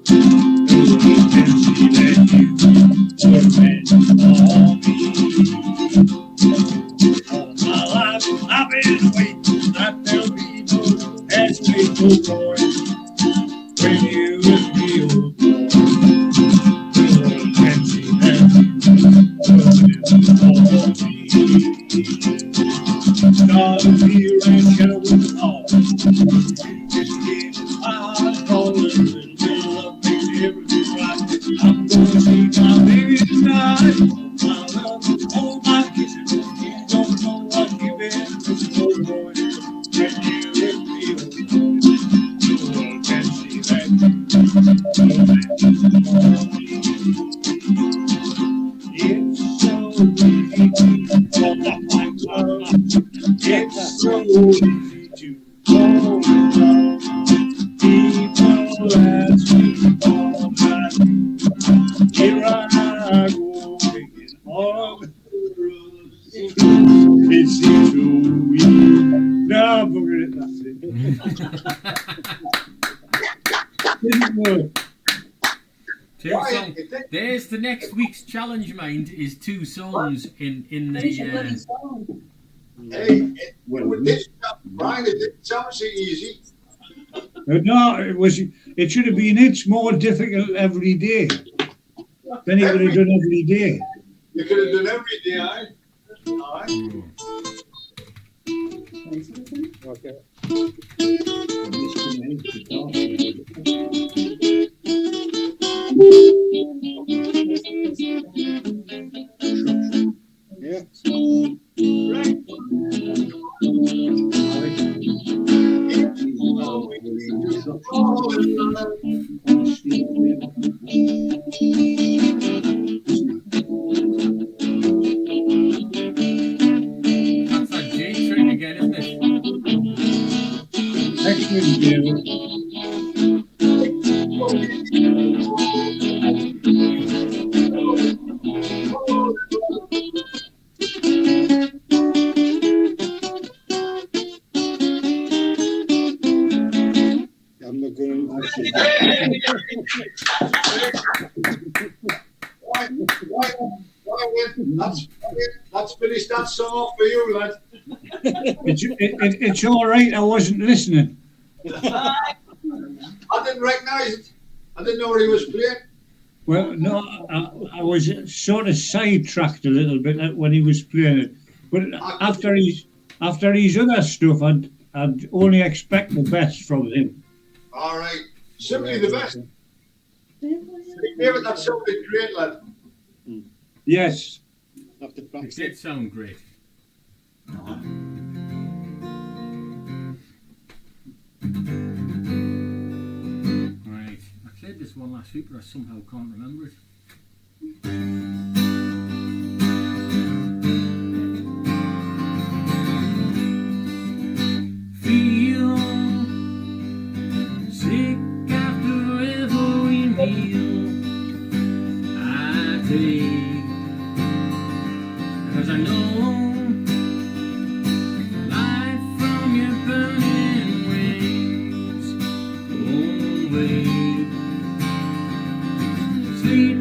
those little fancy that you were meant for me. All my life I've been waiting that there'll be no escape, oh boy. When you with me, oh boy, those little fancy that you were meant for me. Not a fear and shadow with the all. You just give my heart calling, and will love makes everything right. I'm gonna see my baby tonight. Oh my love, oh my kisses, you don't know what you've been missing, oh boy. When you with me, oh boy, you can see that it's so easy to fall in love. It's so easy to fall in love. People ask me all night. Here I go, making all the rules. are bugger it, that's it. Didn't know.
Two
Why,
songs.
you think-
There's the next week's challenge, mind, is 2 songs in
Finish a
the.
bloody song.
Hey, Brian, it didn't sound so easy.
No, it should have been, it's more difficult every day. Then he would have done every day.
You could have done every day, aye? Aye.
Okay. Yeah.
That's that G trick again, isn't it?
Excellent, David.
I'm not going to.
Let's finish that song off for you, lad.
It's all right, I wasn't listening.
I didn't recognise it. I didn't know what he was playing.
Well, no, I was sort of sidetracked a little bit when he was playing it. But after his other stuff, I'd only expect the best from him.
All right. Simply the best. David, that sounded great, lad.
Yes.
Have to
It
practice
did
it.
sound great. Right. I played this one last week, but I somehow can't remember it. Feel sick after every meal I take, 'cause I know life from your burning wings won't wait. Sleep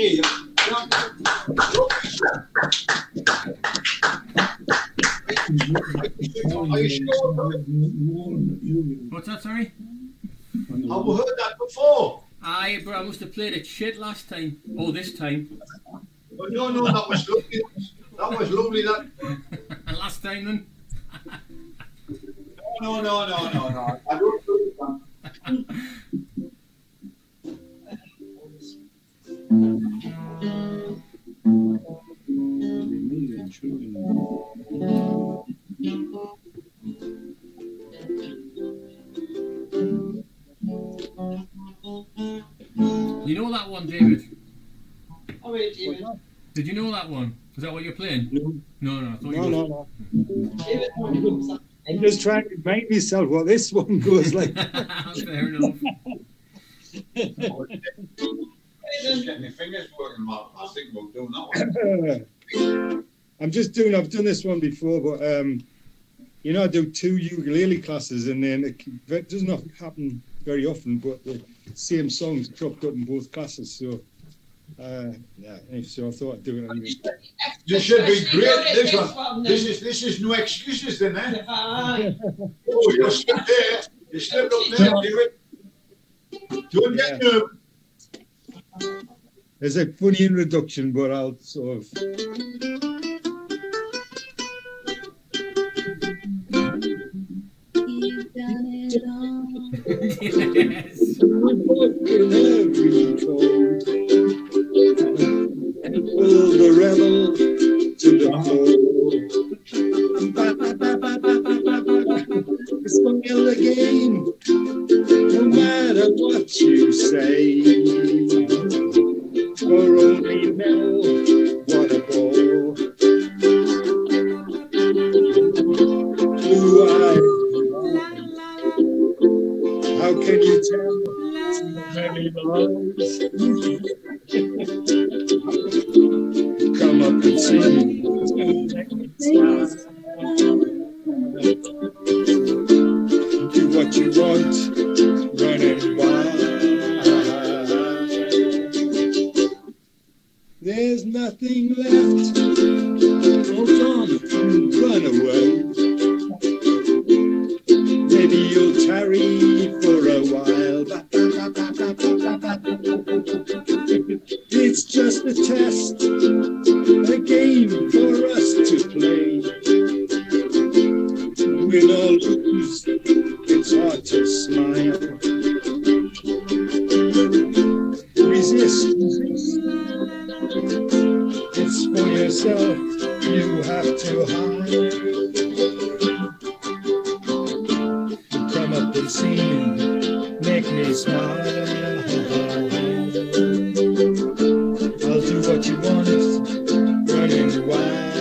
Hey, are you sure?
What's that, sorry?
I've heard that before.
Aye, but I must have played it shit last time. Oh, this time.
But no, that was lovely. That was lovely. That
Last time then.
no. I don't do that.
You know that one, David?
Oh, wait, David.
Did you know that one? Is that what you're playing?
No,
No, I thought you
no.
David knows that.
I'm just trying to remind myself what this one goes like.
Fair enough.
Just getting my fingers working. I think we're doing that one.
I've done this one before, but I do 2 ukulele classes, and then it does not happen very often, but the same songs cropped up in both classes. So, so I thought I'd do it anyway.
This should be
Especially
great.
during
This
this
one.
one,
This is no excuses then, eh?
Aye.
Oh, you slipped there. You slipped up there, David. Don't get nervous.
There's a funny introduction, but I'll sort of.
You've done it all.
Yes.
In every code, and pull the rebel to the fore. Spoil the game, no matter what you say. For only Mel, what a ball. Blue eyes, how can you tell? Too many lies. Come up and sing. Do what you want, running wild. There's nothing left. Hold on, run away. Maybe you'll tarry for a while. It's just a test, a game for us to play. Win or lose, it's hard to smile. Resist, it's for yourself, you have to hide. Come up and see me, make me smile. I'll do what you want, running wild.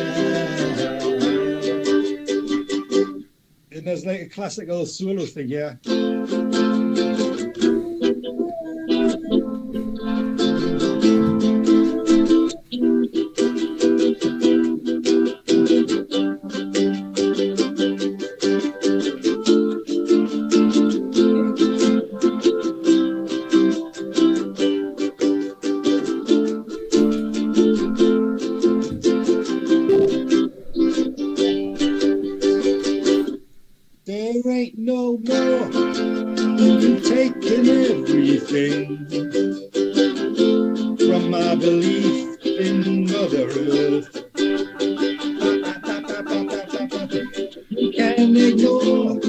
And there's like a classical solo thing, yeah. There ain't no more taking everything from my belief in Mother Earth. You can ignore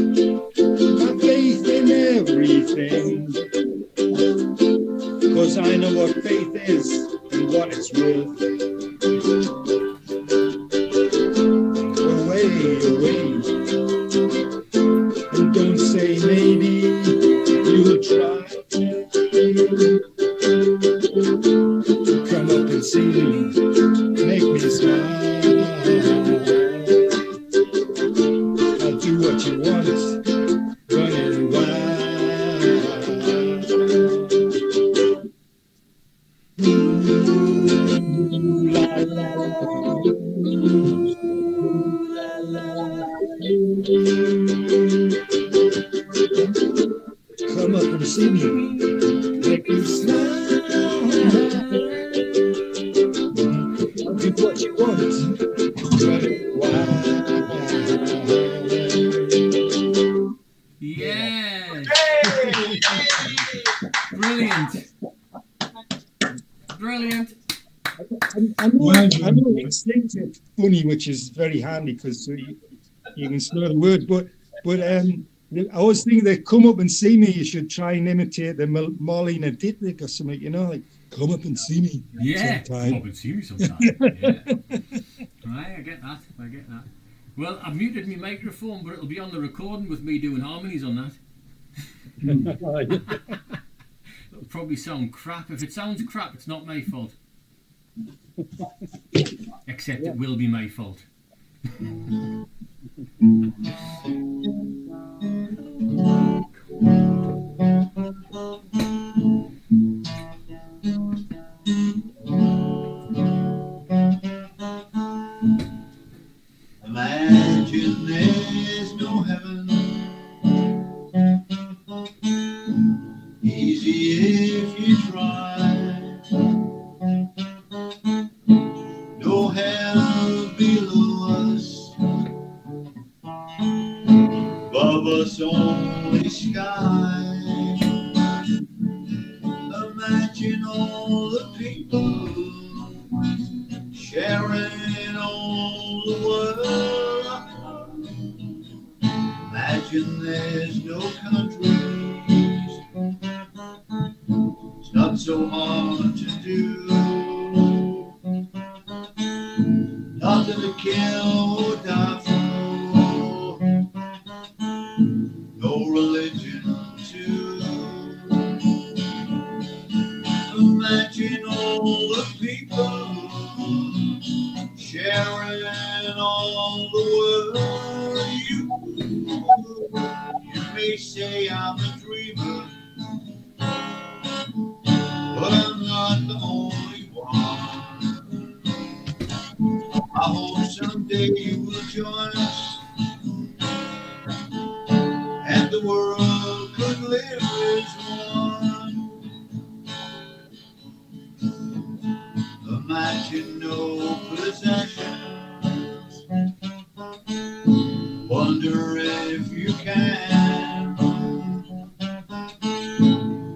my faith in everything, 'cause I know what faith is and what it's worth. Away, away. And don't say maybe you'll try to come up and see me, make me smile. I'll do what you want, running wild. Ooh, la, la, la. Ooh, la, la. Come up and see me, make me smile.
Brilliant.
I know,
Well
I
done.
know it sings it funny, which is very handy because you can slur the words. But I always think they come up and see me. You should try and imitate the Marlene Dietrich or something. You know, like come up and see me.
Yeah.
sometime.
Come up and see me sometime. Yeah. Right, I get that. Well, I've muted my microphone, but it'll be on the recording with me doing harmonies on that. It'll probably sound crap. If it sounds crap, it's not my fault. Except it will be my fault.
Imagine there's no heaven. Easy if you try. No hell below us. Above us only sky. Imagine all the people sharing all the world. Imagine there's no countries. It's not so hard to do. Nothing to kill or die for. No religion too. Imagine all the people sharing all the world. You may say I'm a dreamer, but I'm not the only one. I hope someday you will join us, and the world could live as one. Imagine no possessions. Wonder if you can.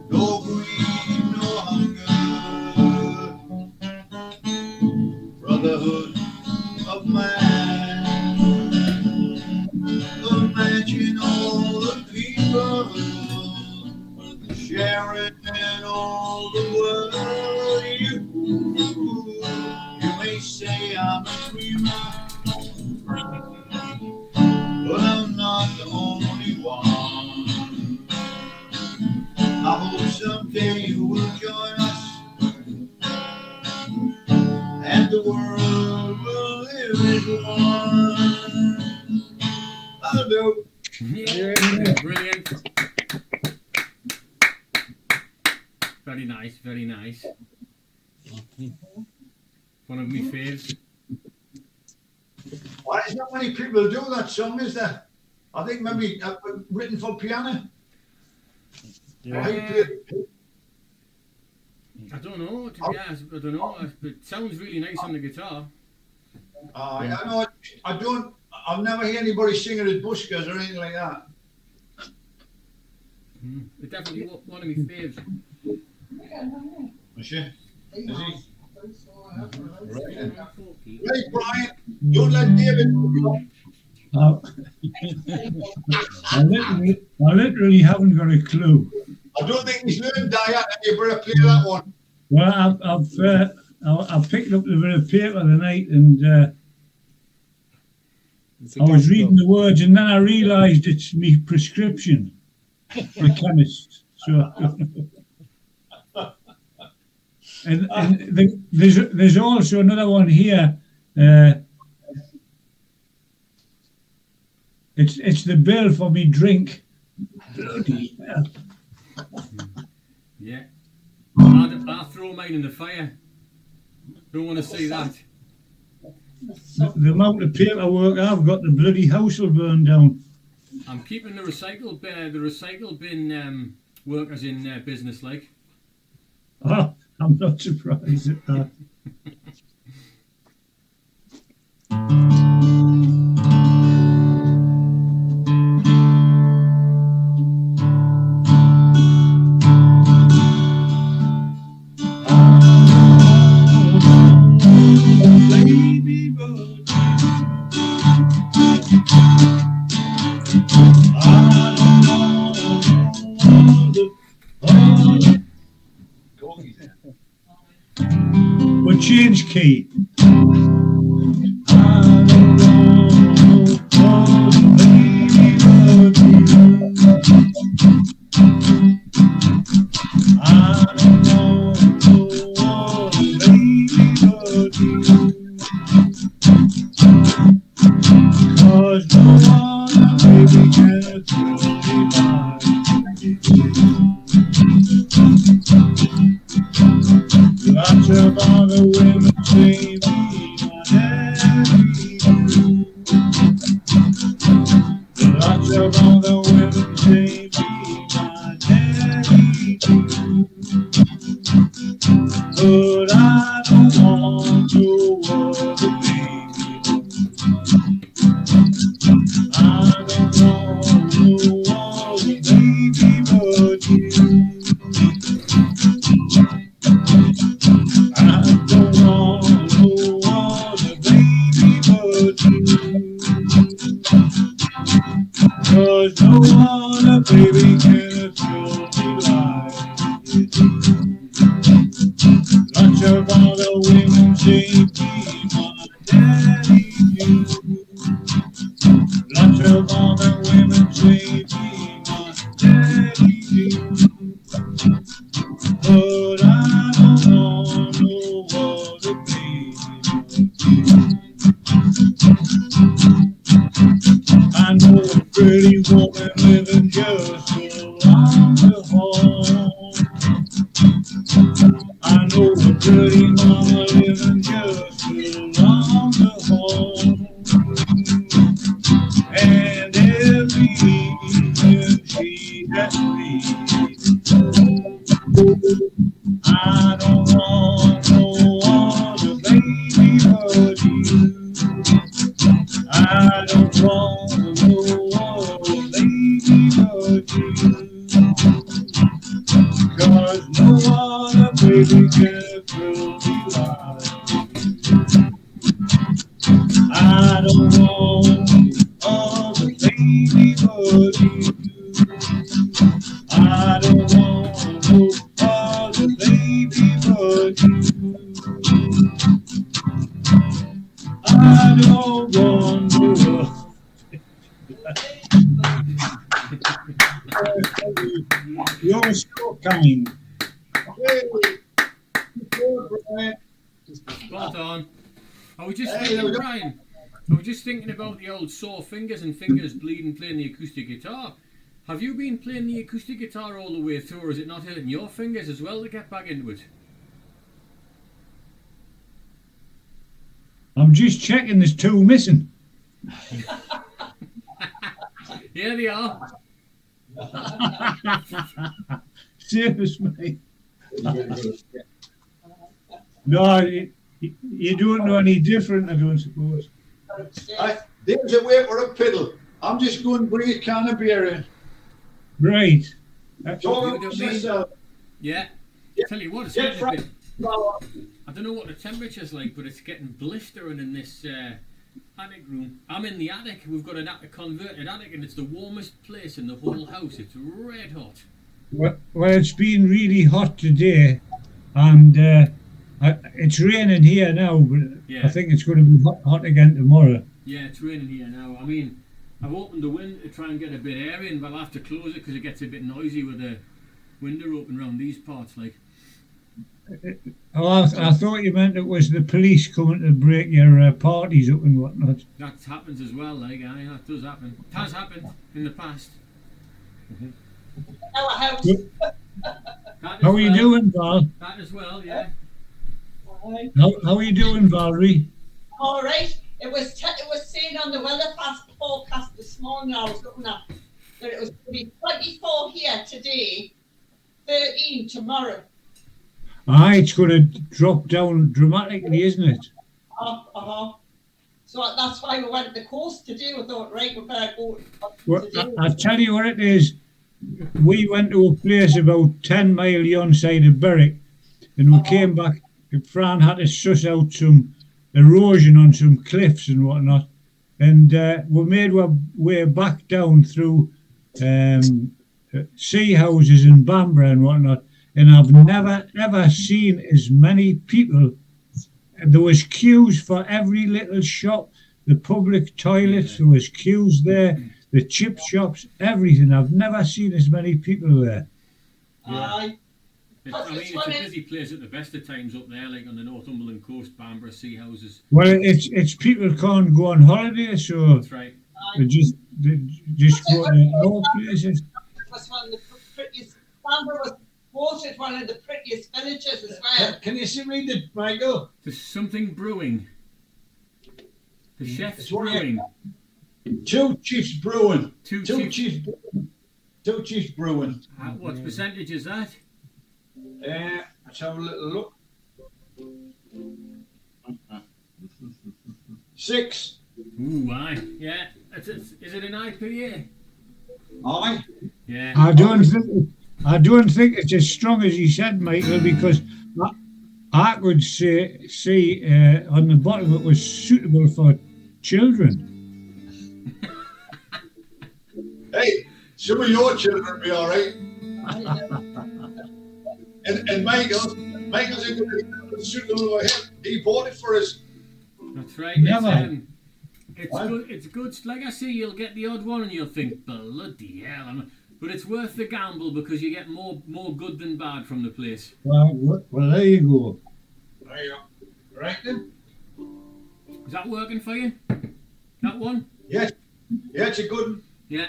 No greed, no hunger. Brotherhood of man. Imagine all the people sharing all the world. You may say I'm a dreamer, but I'm not the only one. I hope someday you will join us, and the world will live as one. I'll do.
Yeah. Brilliant. Very nice, very nice. One of my faves.
Why is not many people do that song, is there? I think maybe written for piano.
Yeah.
Or he played-
I don't know, to be honest, I don't know. It sounds really nice on the guitar.
I know. I've never heard anybody sing it as buskers or anything like that.
It's definitely one of my faves.
Is she? Is he? Right.
Folky.
Right, Brian. Don't let David.
I literally haven't got a clue.
I don't think he's learned that yet. You better play that one.
Well, I've picked up the bit of paper tonight, and I was reading the words, and then I realised it's me prescription for a chemist. So, and there's also another one here. It's the bill for me drink. Bloody hell.
Yeah. I'll throw mine in the fire. Don't want to see that.
The amount of paperwork I've got, the bloody house will burn down.
I'm keeping the recycle bin workers in business like.
Oh, I'm not surprised at that. But change key. Lots of other women say lots of other women say my daddy too. But I don't want to worry, baby. I don't want to worry, baby, but you. I don't want to worry, baby, but you. 'Cause no other baby can fill me like you do. Lots of other women say be my daddy too. Lots of other women say be my daddy too. But I don't want no other baby. I know a pretty woman living just around the home. I know a pretty mama living just around the home. And every evening she gets me. I don't want no other baby but you. I don't want no other baby but you. 'Cause no other baby can fill me like you. I don't want other baby but you. I don't want no other baby but you. I don't want no. You're so kind.
Spot on. I was just
Hey, there we
thinking,
go.
Brian. I was just thinking about the old sore fingers and fingers bleeding playing the acoustic guitar. Have you been playing the acoustic guitar all the way through, or is it not hurting your fingers as well to get back into it?
I'm just checking there's two missing.
Here they are.
Serious, mate. No, you don't know any different, I don't suppose.
There's a way for a fiddle. I'm just going to bring a can of beer in.
Right.
Talk
You
about
don't mean-
yourself.
Yeah. Tell you what, it's
Get
getting a bit.
right.
I don't know what the temperature's like, but it's getting blistering in this attic room. I'm in the attic. We've got a converted attic, and it's the warmest place in the whole house. It's red hot.
Well, it's been really hot today, and it's raining here now, but
Yeah.
I think it's going to be hot again tomorrow.
Yeah, it's raining here now. I mean, I've opened the window to try and get a bit air in, but I'll have to close it because it gets a bit noisy with the window open around these parts. Like,
Oh, I thought you meant it was the police coming to break your parties up and whatnot.
that happens as well. Like, aye, that does happen. It has happened in the past.
Our house.
That as
How are you
well.
doing, Val?
That as well, yeah.
How are you doing, Valerie?
All right. It was saying on the weather forecast this morning. I was looking at that it was going to be 24 here today, 13 tomorrow.
Aye, it's going to drop down dramatically, isn't it?
So that's why we went to the coast today. We thought, right, we better go.
Well,
today.
I'll tell you what it is. We went to a place about 10 mile yon side of Berwick, and we came back. Fran had to suss out some erosion on some cliffs and whatnot, and we made our way back down through sea houses in Bamborough and whatnot, and I've never ever seen as many people. There was queues for every little shop, the public toilets, there was queues there, the chip shops, everything. I've never seen as many people there.
Aye.
I mean, it's a busy place at the best of times up there, like on the Northumberland coast, Bamborough, Sea Houses.
Well, it's people can't go on holiday, so
That's right.
they just go to low places.
It was one of the prettiest. Bamborough was voted one of the prettiest villages as well.
Can you see read it, Michael?
There's something brewing. The chef's
It's what
brewing.
Two Chiefs Brewing.
Two
Two
chief-
Chiefs. Two Chiefs Brewing.
What percentage is that?
Let's have a little look. 6.
Ooh, aye. Yeah. Is it an IPA?
Aye.
Yeah.
I don't think it's as strong as he said, Michael, because I could see on the bottom it was suitable for children.
Hey, some of your children will be all right. And Michael's a good suitable for him. He bought it for us.
That's right.
Never.
It's good. It's good. Like I say, you'll get the odd one, and you'll think, bloody hell! But it's worth the gamble because you get more good than bad from the place.
Well, there you go.
There you go. Right then?
Is that working for you? That one?
Yes. Yeah, it's a good one.
Yeah.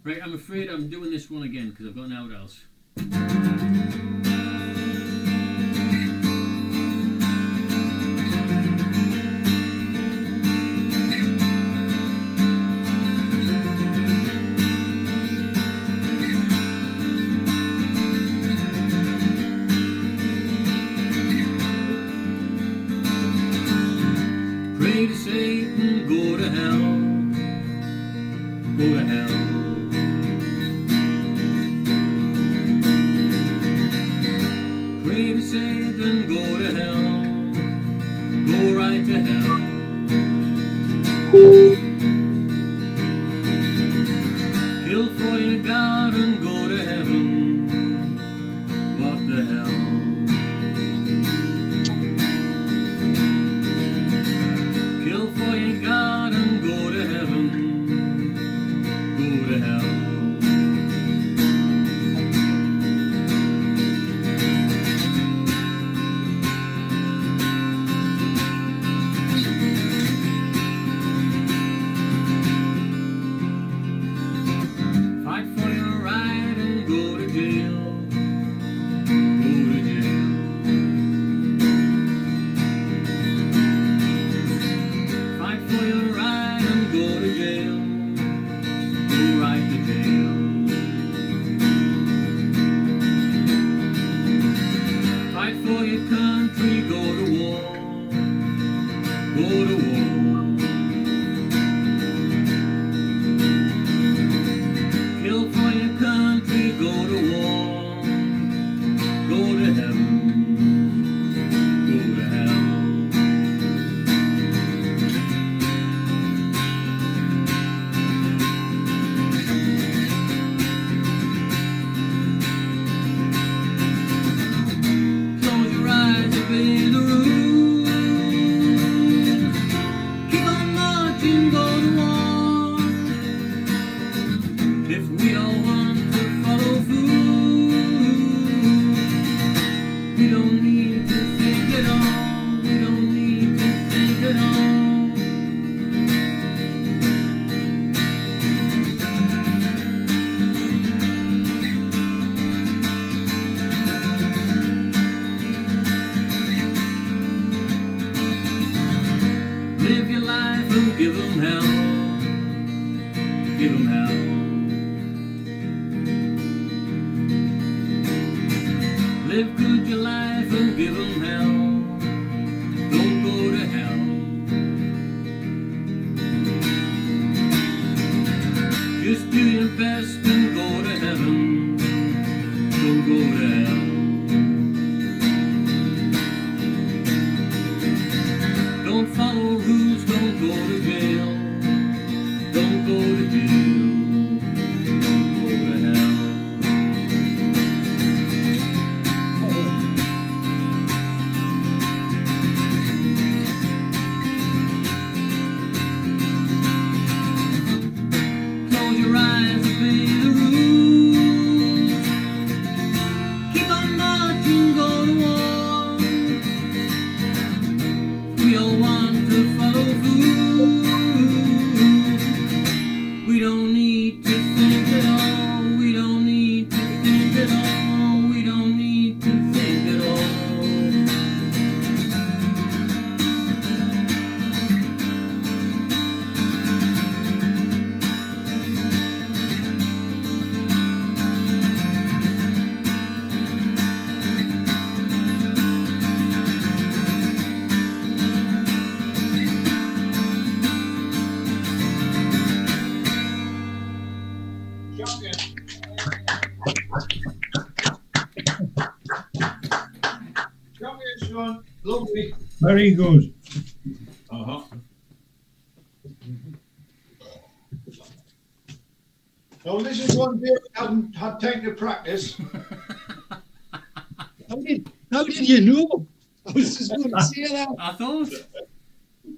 Right. I'm afraid I'm doing this one again because I've got out else. Pray to Satan, go to hell. Go to hell. Pray to Satan, go to hell. Go right to hell. Kill for your God and go to heaven. What the hell? Kill for your God and go to heaven. Go to hell. Fight for your right and go to jail. Go to jail. Fight for your right and go to jail. Go right to jail. Fight for your country, go to war. Go to war. Kill for your country, go to war. Go to heaven. Go to hell. Close your eyes, obey the rules. Keep on marching, go to war. If we all want to follow through, we don't need to think at all. We don't need to think at all. Live your life and give 'em hell. Give 'em hell. Live good your life and give 'em hell. Don't go to hell. Just do your best and go to heaven. Don't go to hell. Don't follow rules, don't go to jail. Don't go to jail. Don't go to hell.
one. Lovely.
Very good.
Uh-huh. Now this is one Dave hadn't had time to practice.
How did you know? I was just going to say that.
I thought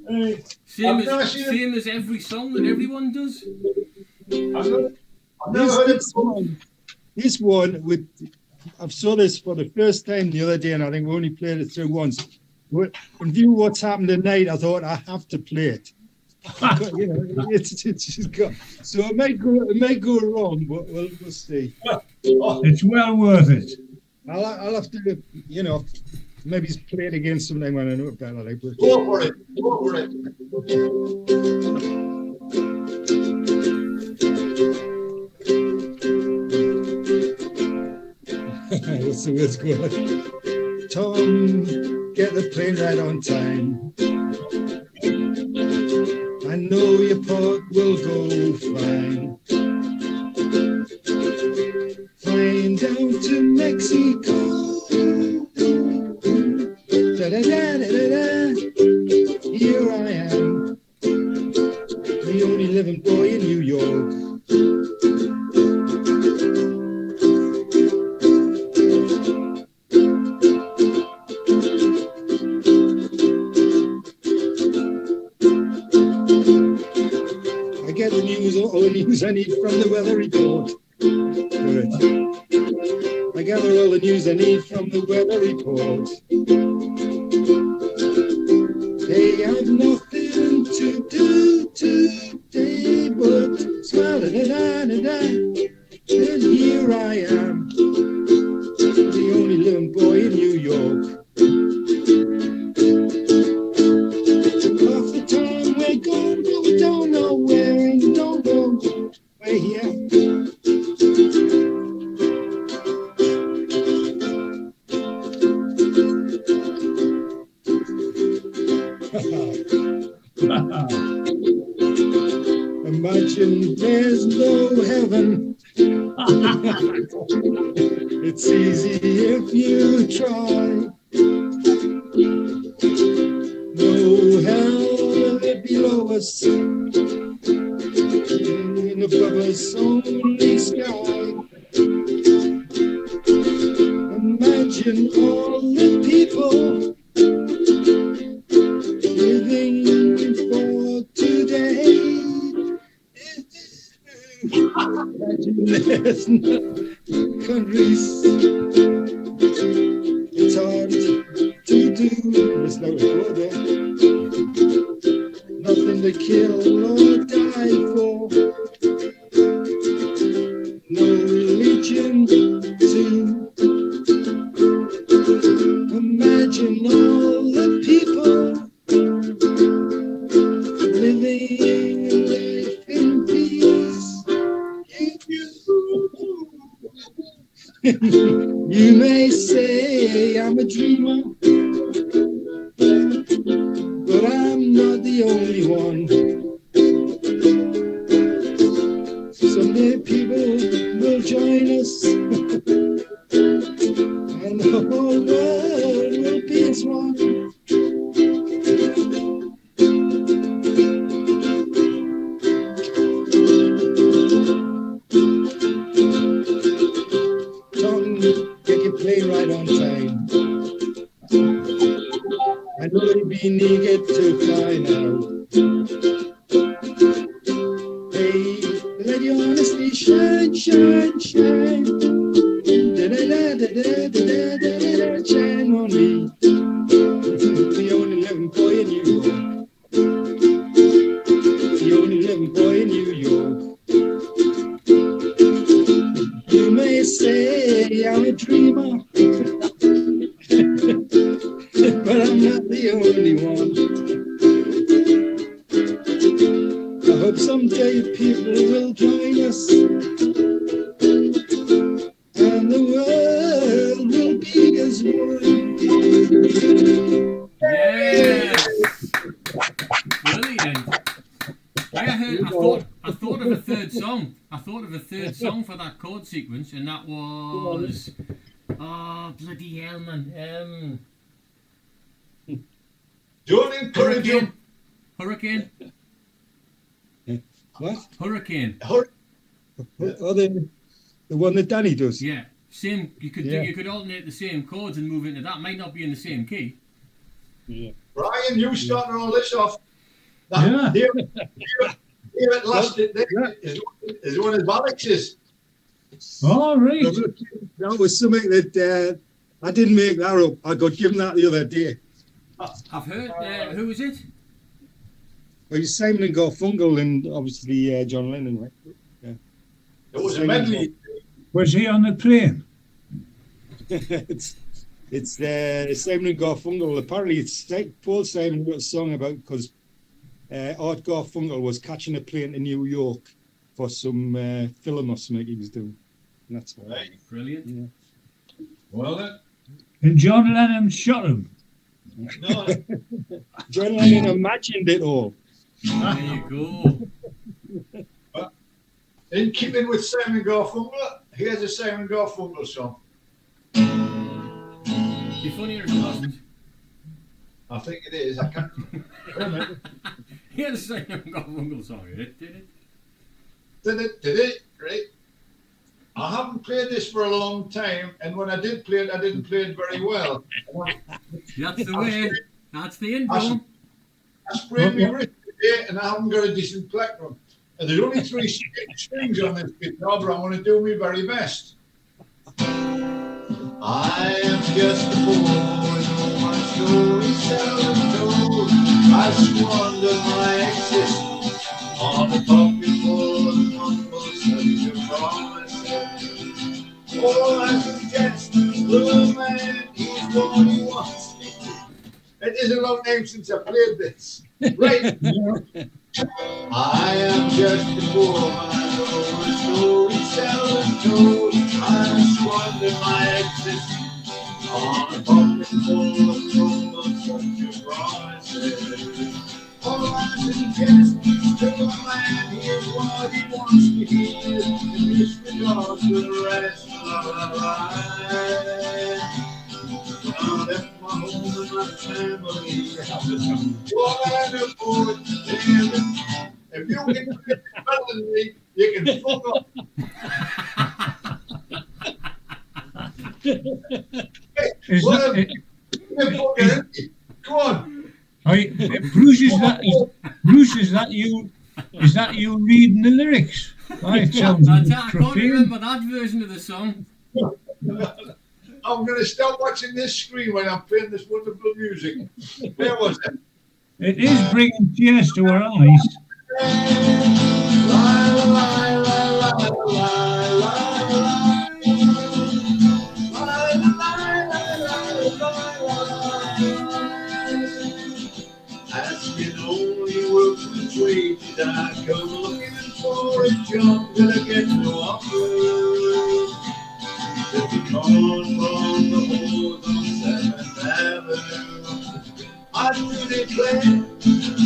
I've never seen
same as every song that everyone does.
I've never heard it.
This one with I've saw this for the first time the other day, and I think we only played it through once. In view of what's happened tonight, I thought I have to play it. But, you know, it's just got, so it may go wrong, but we'll see.
It's well worth it.
I'll have to, you know, maybe play it again sometime when I know it better. Like, but,
Go for it. Go for it.
What's the words going? Tom, get the plane right on time. I know your port will go fine. Flying down to Mexico. Da-da-da-da-da-da. Here I am, the only living boy in New York. I get the news, all the news I need from the weather report. Good. I gather all the news I need from the weather report. Hey, I've nothing to do today but smile, da-da-da-da-da. And here I am, the only living boy in New York. Half the time we're gone, but we don't know where and don't know where here. Imagine there's no heaven. It's easy if you try. No hell below us, and above us only sky. Imagine all the people living for today. Imagine there's no countries. It's hard to do. There's no order. Nothing to kill or die for. No religion to imagine all the people living life in peace. You may say I'm a dreamer, but I'm not the only one. Someday people will join us, and the whole world will be as one. Tom, get your plane right on time. I know you'll be eager to fly now. Hey, let your honesty shine, shine, shine. Da-da-da-da-da-da-da-da-da, shine on me. The only living boy in New York. The only living boy in New York. You may say I'm a dreamer, but I'm not the only one. I hope someday people will join us, and the world will be as one.
Yes. Brilliant. I thought of a third song. I thought of a third song for that chord sequence, and that was bloody hell, man.
encourage him.
Hurricane.
What?
Hurricane.
Oh, the one that Danny does.
Yeah. Same. You could
Yeah.
you could alternate the same chords and move into that. Might not be in the same key.
Yeah.
Brian, you starting all this off.
Yeah.
Here at last, it is one of Alex's.
All right.
That was something that I didn't make that up. I got given that the other day.
I've heard. Who is it?
Well, it's Simon and Garfunkel and obviously John Lennon, right?
It was a medley.
Was he on the plane?
it's Simon and Garfunkel. Apparently, it's Paul Simon wrote a song about because Art Garfunkel was catching a plane to New York for some film or something he was doing. And that's why.
Right.
Brilliant.
Yeah.
Well then.
And John Lennon shot him.
No,
John Lennon imagined it all.
There you go.
in keeping with Simon Garfunkel, here's a Simon Garfunkel song.
Be funnier if it wasn't.
I think it is. I can't.
Yeah, the same Garfunkel song. Did it?
Did it? Right. I haven't played this for a long time, and when I did play it, I didn't play it very well.
That's the way. That's the intro.
I sprayed my wrist today, and I haven't got a decent plectrum. And there's only 3 strings on this guitar, but I'm going to do my very best. I am just a boy, no my story seldom told. I squandered my existence on a pocket full of humble such a promises. Oh, I suggest little man, he's what he wants me to. It is a long time since I played this. Right. I am just a poor man, oh, my story seldom told. I squander my existence on a pocket full of humble such a promises. All I suggest to a man, here's what he wants to hear, and disregard the rest of the life. I left my home and my family. What I afford, if you can get better than me, you can fuck up.
Is
What
that,
Go on.
Bruce, is that you reading the lyrics? It sounds
I can't
profane.
remember that version of the song.
I'm going to stop watching this screen when I'm playing this wonderful music. Where was it?
It is bringing tears to our eyes.
Asking only work with wages, I come looking for a job that I get no offer. If you come from the halls on 7th Avenue, I do declare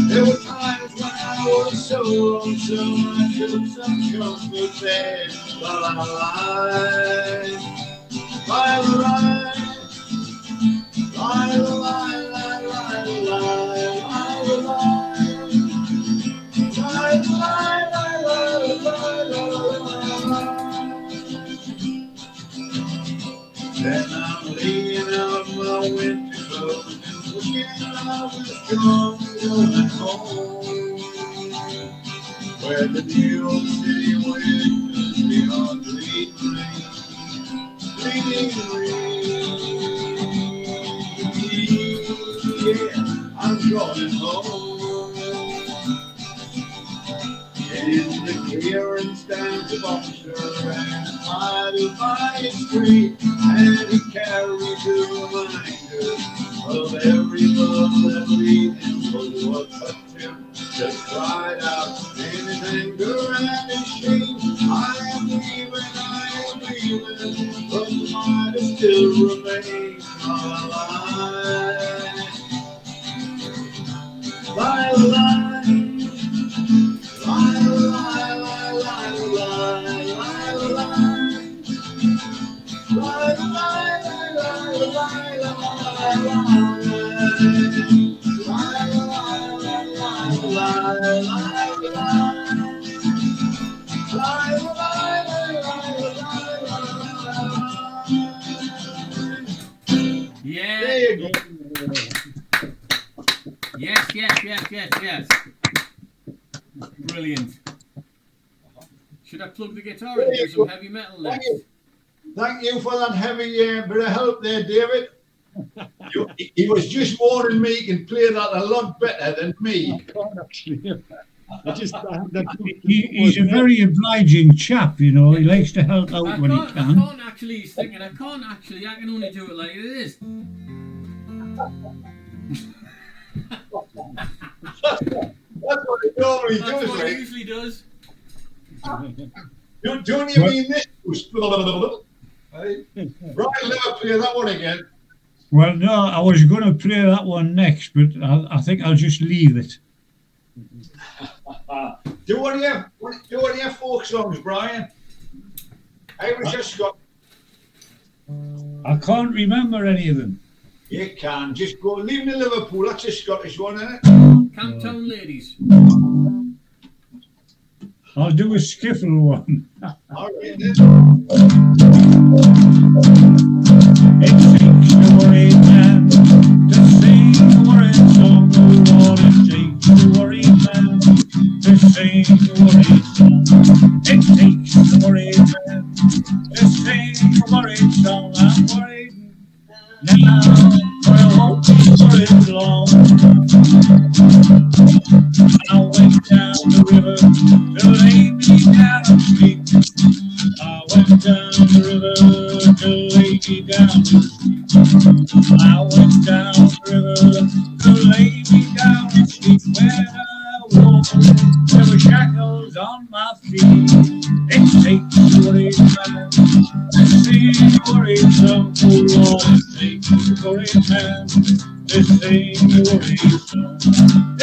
there were times when I was so lonesome I took some comfort there. La la la la la la then I'm laying out my winter clothes and wishing I was gone going home, where the New York City wind is beyond bleeding rain. Yeah, I'm going home. In the clearing stands a boxer and mighty by his street, and he carries a reminder of every love that lead him. For what touched him just cried out in his anger and his shame. I am leaving, but the mighty still remains alive. Lie, lie. La
Yeah.
There you go.
Yes. Brilliant. Should I plug the guitar and do some heavy metal next?
Thank you for that heavy bit of help there, David. He was just warning me he can play that a lot better than me.
I can't actually.
He's a very obliging chap, you know. He likes to help out when he
I
can.
can't actually, he's thinking, I can only do it like it is.
That's what he normally
That's
does,
what he
right?
usually does.
Don't you mean this? Right, never play that one again.
Well, no, I was going to play that one next, but I think I'll just leave it.
Do one of your folk songs, Brian. Irish or Scottish?
I can't remember any of them.
You can just go. Leave me Liverpool. That's a Scottish one, isn't it?
Camptown Ladies.
I'll do a skiffle one.
All right then.
It takes a worried man to sing a worried song. Oh Lord, it takes a worried man to sing a worried song. It takes a worried man to sing a worried song. I'm worried now, but I won't be worried long. I went down the river to lay me down to sleep. I went down the river to lay me down to sleep. I went down the river to lay me down to sleep. When I woke, there were shackles on my feet. It takes a worried man to sing a worried song. Oh Lord, it takes a worried man to sing a worried song.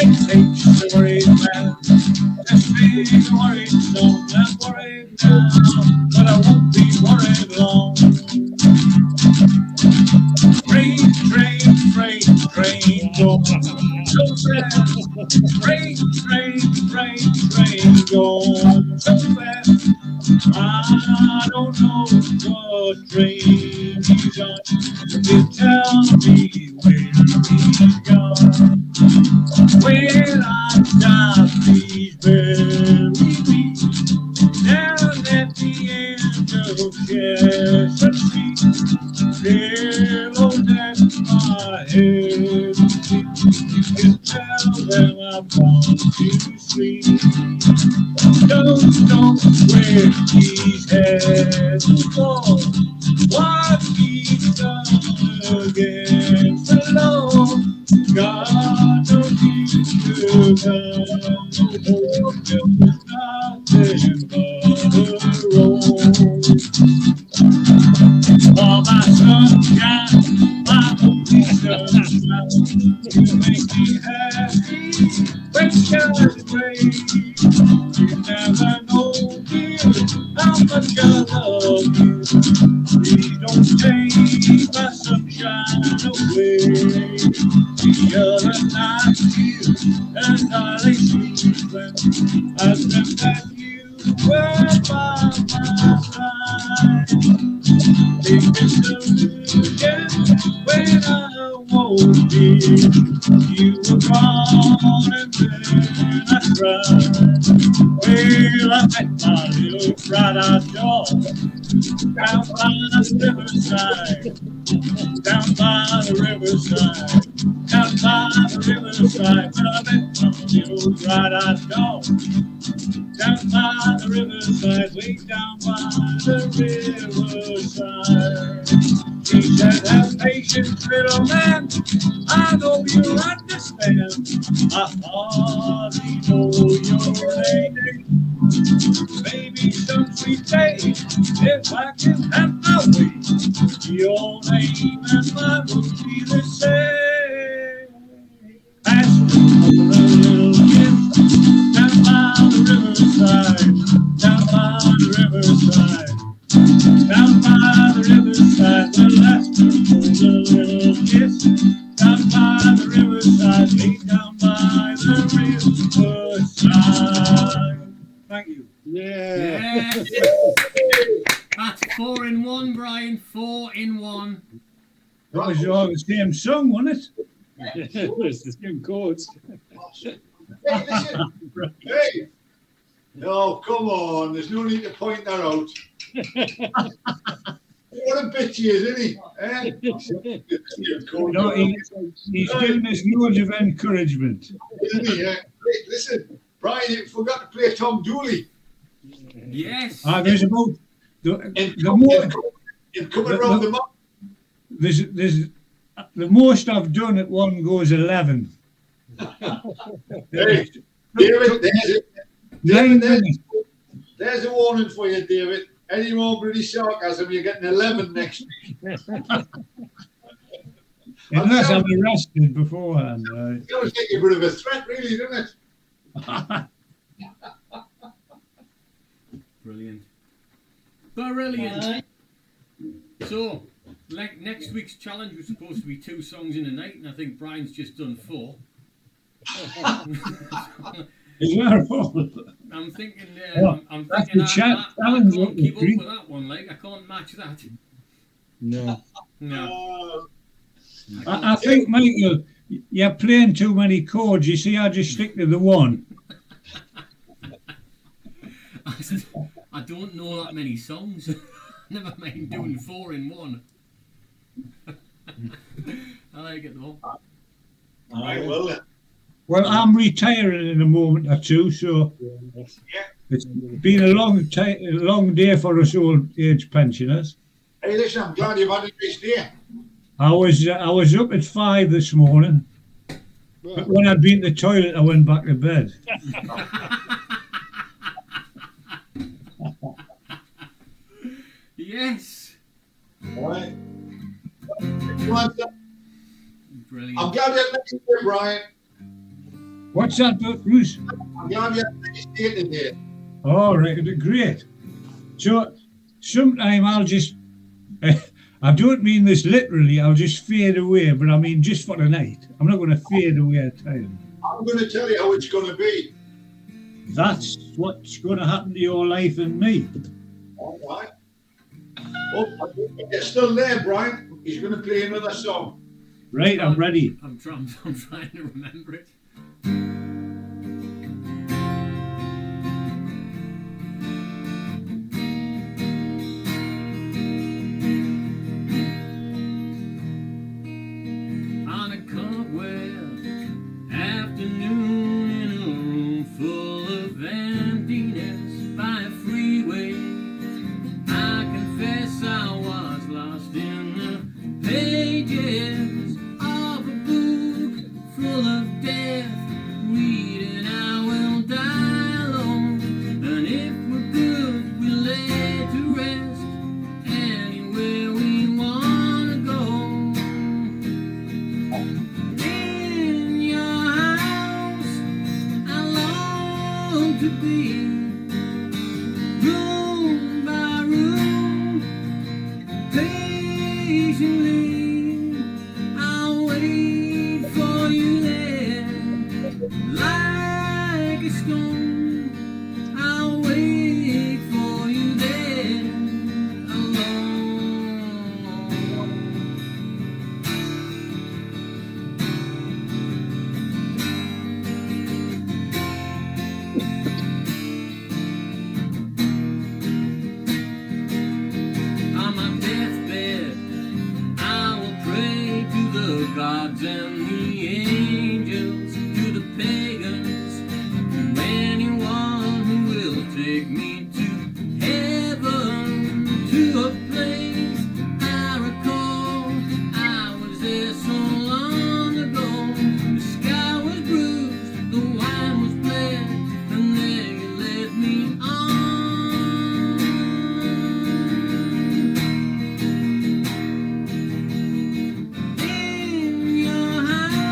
It takes a worried man to sing a worried song. I'm worried now, but I won't be worried long. Train, go so fast. Train, go so fast. I don't know what train he's on. You tell me where he's gone. When I die, please bury me down at the end of Chestnut Street. Pillows at my head. You tell them I'm gone to sleep. Don't know where he's headed for. What he's done against the law. God knows he's done. Oh, there was nothing but a road. Oh, my sunshine, my only sunshine, you make me happy when skies gray. You never know, dear, how much I love you. Please don't take my sunshine away. The other night, you and I lay sleeping. I dreamt that you were by my side. Big disillusion when I woke in. You were gone and then I cried. Well, I met my little bright-eyed dog down by the riverside. Down by the riverside. Down by the riverside. Well, I met my little bright-eyed dog down by the riverside, way down by the riverside. She said, have patience, little man, I know you'll understand. I hardly know your name. Maybe some sweet day, if I can have my way, your name and mine will be the same. Ask for a little gift down by the riverside, down by the riverside, down by the riverside. Well, ask her for a little kiss down by the riverside, lay down by the riverside.
Yeah.
Yes. That's 4 in 1, Brian. 4 in 1.
That was all the same song, wasn't it?
It's the same chords.
Hey, listen. Hey. No, come on. There's no need to point that out. What a bitch he is, isn't he? Eh?
No, he's giving us loads of encouragement.
Isn't he? Eh? Hey, listen, Brian, you forgot to play Tom Dooley.
Yes.
There's about the
Coming around the map.
there's the most I've done at one goes 11.
Hey, David,
9
there's,
minutes.
there's a warning for you, David. Any more British sarcasm, you're getting 11 next week.
Unless I'm arrested beforehand.
It's going to take you a bit of a threat, really, doesn't it?
Brilliant. Brilliant. So, like next week's challenge was supposed to be 2 songs in a night, and I think Brian's just done 4.
Is that all?
I'm thinking, I'm
that's
thinking
the challenge,
I can't keep up
Chris.
with that one. Like I can't match that.
No.
No.
I think, Michael, you're playing too many chords. You see, I just stick to the one.
I don't know that many songs. Never mind doing 4 in 1. I like it though.
All right, well then.
Well, I'm retiring in a moment or two, so it's been a long day for us old age pensioners.
Hey, listen, I'm glad you've had a nice day.
I was up at 5 this morning, but when I'd been to the toilet, I went back to bed.
Yes.
All right. Come on, sir.
Brilliant.
I'm glad you had a nice day, Brian.
What's that, Bruce?
I'm glad you had a nice day today.
All right, great. So, sometime I'll just, I don't mean this literally, I'll just fade away, but I mean just for the night. I'm not going to fade away at time.
I'm going to tell you how it's going to be.
That's what's going to happen to your life and me.
All right. Oh, you're still there, Brian. He's going to play another song.
Right, I'm ready.
I'm trying to remember it. On a cobweb afternoon in a room full of emptiness by a freeway, I confess I was lost in the pages of a book full of death, reading I will die alone, and if we're good we lay to rest anywhere we wanna go. In your house I long to be, room by room, patiently I'll wait for you there, like a stone. I'll wait for you there, alone. On my deathbed, I will pray to the gods and the angels, to the pagans, to anyone who will take me to heaven, to a place I recall. I was there so long ago. The sky was bruised, the wine was bled, and there you led me on. In your house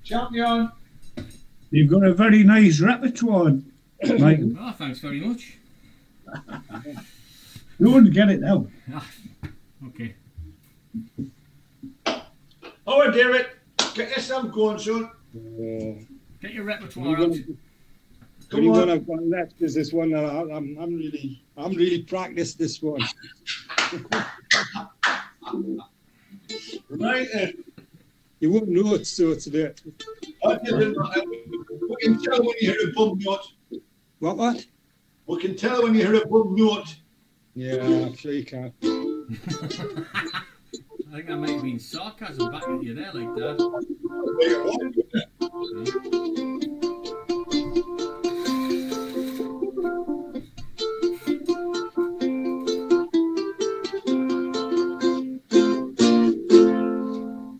Champion.
You've got a very nice repertoire, Michael.
Oh, thanks very much.
You wouldn't get it now.
Okay.
All right, David. Get yourself going, son.
Get your repertoire out.
The
Come
only one
on.
I've got left is this one. That I'm really practiced this one.
Right then.
You won't know it, so today.
That doesn't matter. We can tell when you hear a bum note.
What?
We can tell when you hear a bum note.
Yeah, I'm sure you can.
I think that might have been sarcasm back at you there, like that.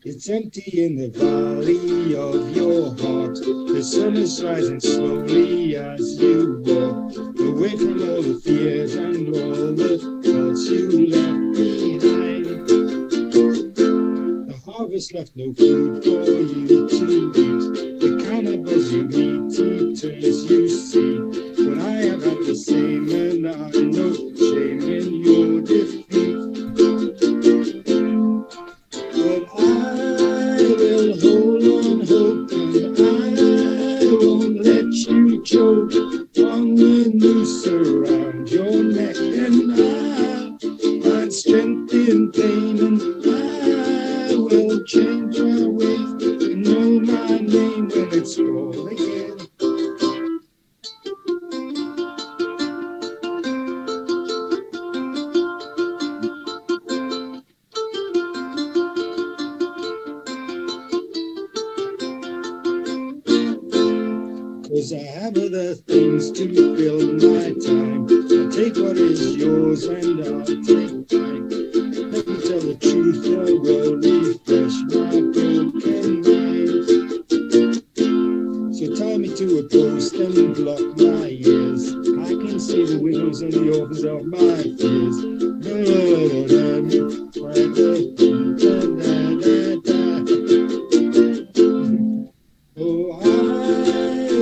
It's empty in the valley of your heart. The sun is rising slowly as you walk away from all the fears and all the thoughts you left behind. The harvest left no food for you to eat. The cannibals you meet, eaters you see. But I have had the same, and I know shame in your defeat. But I will hold on hope, and I won't let you choke on the noose around your neck. And I find strength in pain, and I will change my ways and know my name when it's all again. Cause I have other things to fill my time. I'll take what is yours and I'll take mine. Let me tell the truth, I will refresh my broken mind. So tie me to a post and block my ears. I can see the wings and the orbs of my fears. Oh, I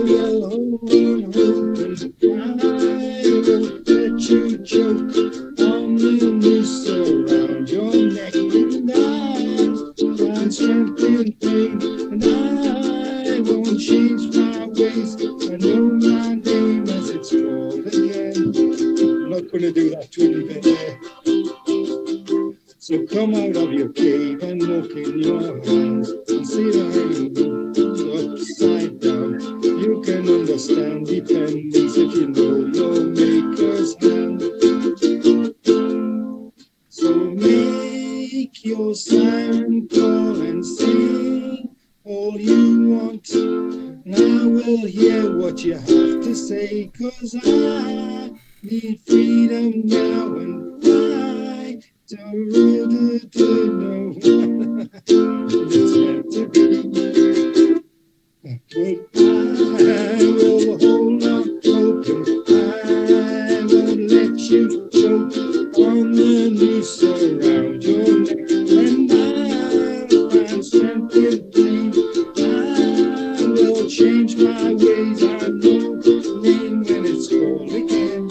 will hold on hope, and I won't let you choke on the noose around your neck. And I find strength in pain, and I won't change my ways. I know my name as it's called again. I'm not going to do that twiddly bit there. So come out of your cave and look in your hands and see the hanging upside down. You can understand dependence if you know your maker's hand. So make your siren call and sing all you want, and I will hear what you have to say. 'Cause I need freedom now, and I don't really know it's meant to be. But I will hold on open. I won't let you choke on the noose around your neck. And I'll find strength in pain. I will change my ways. I know the name when it's called again.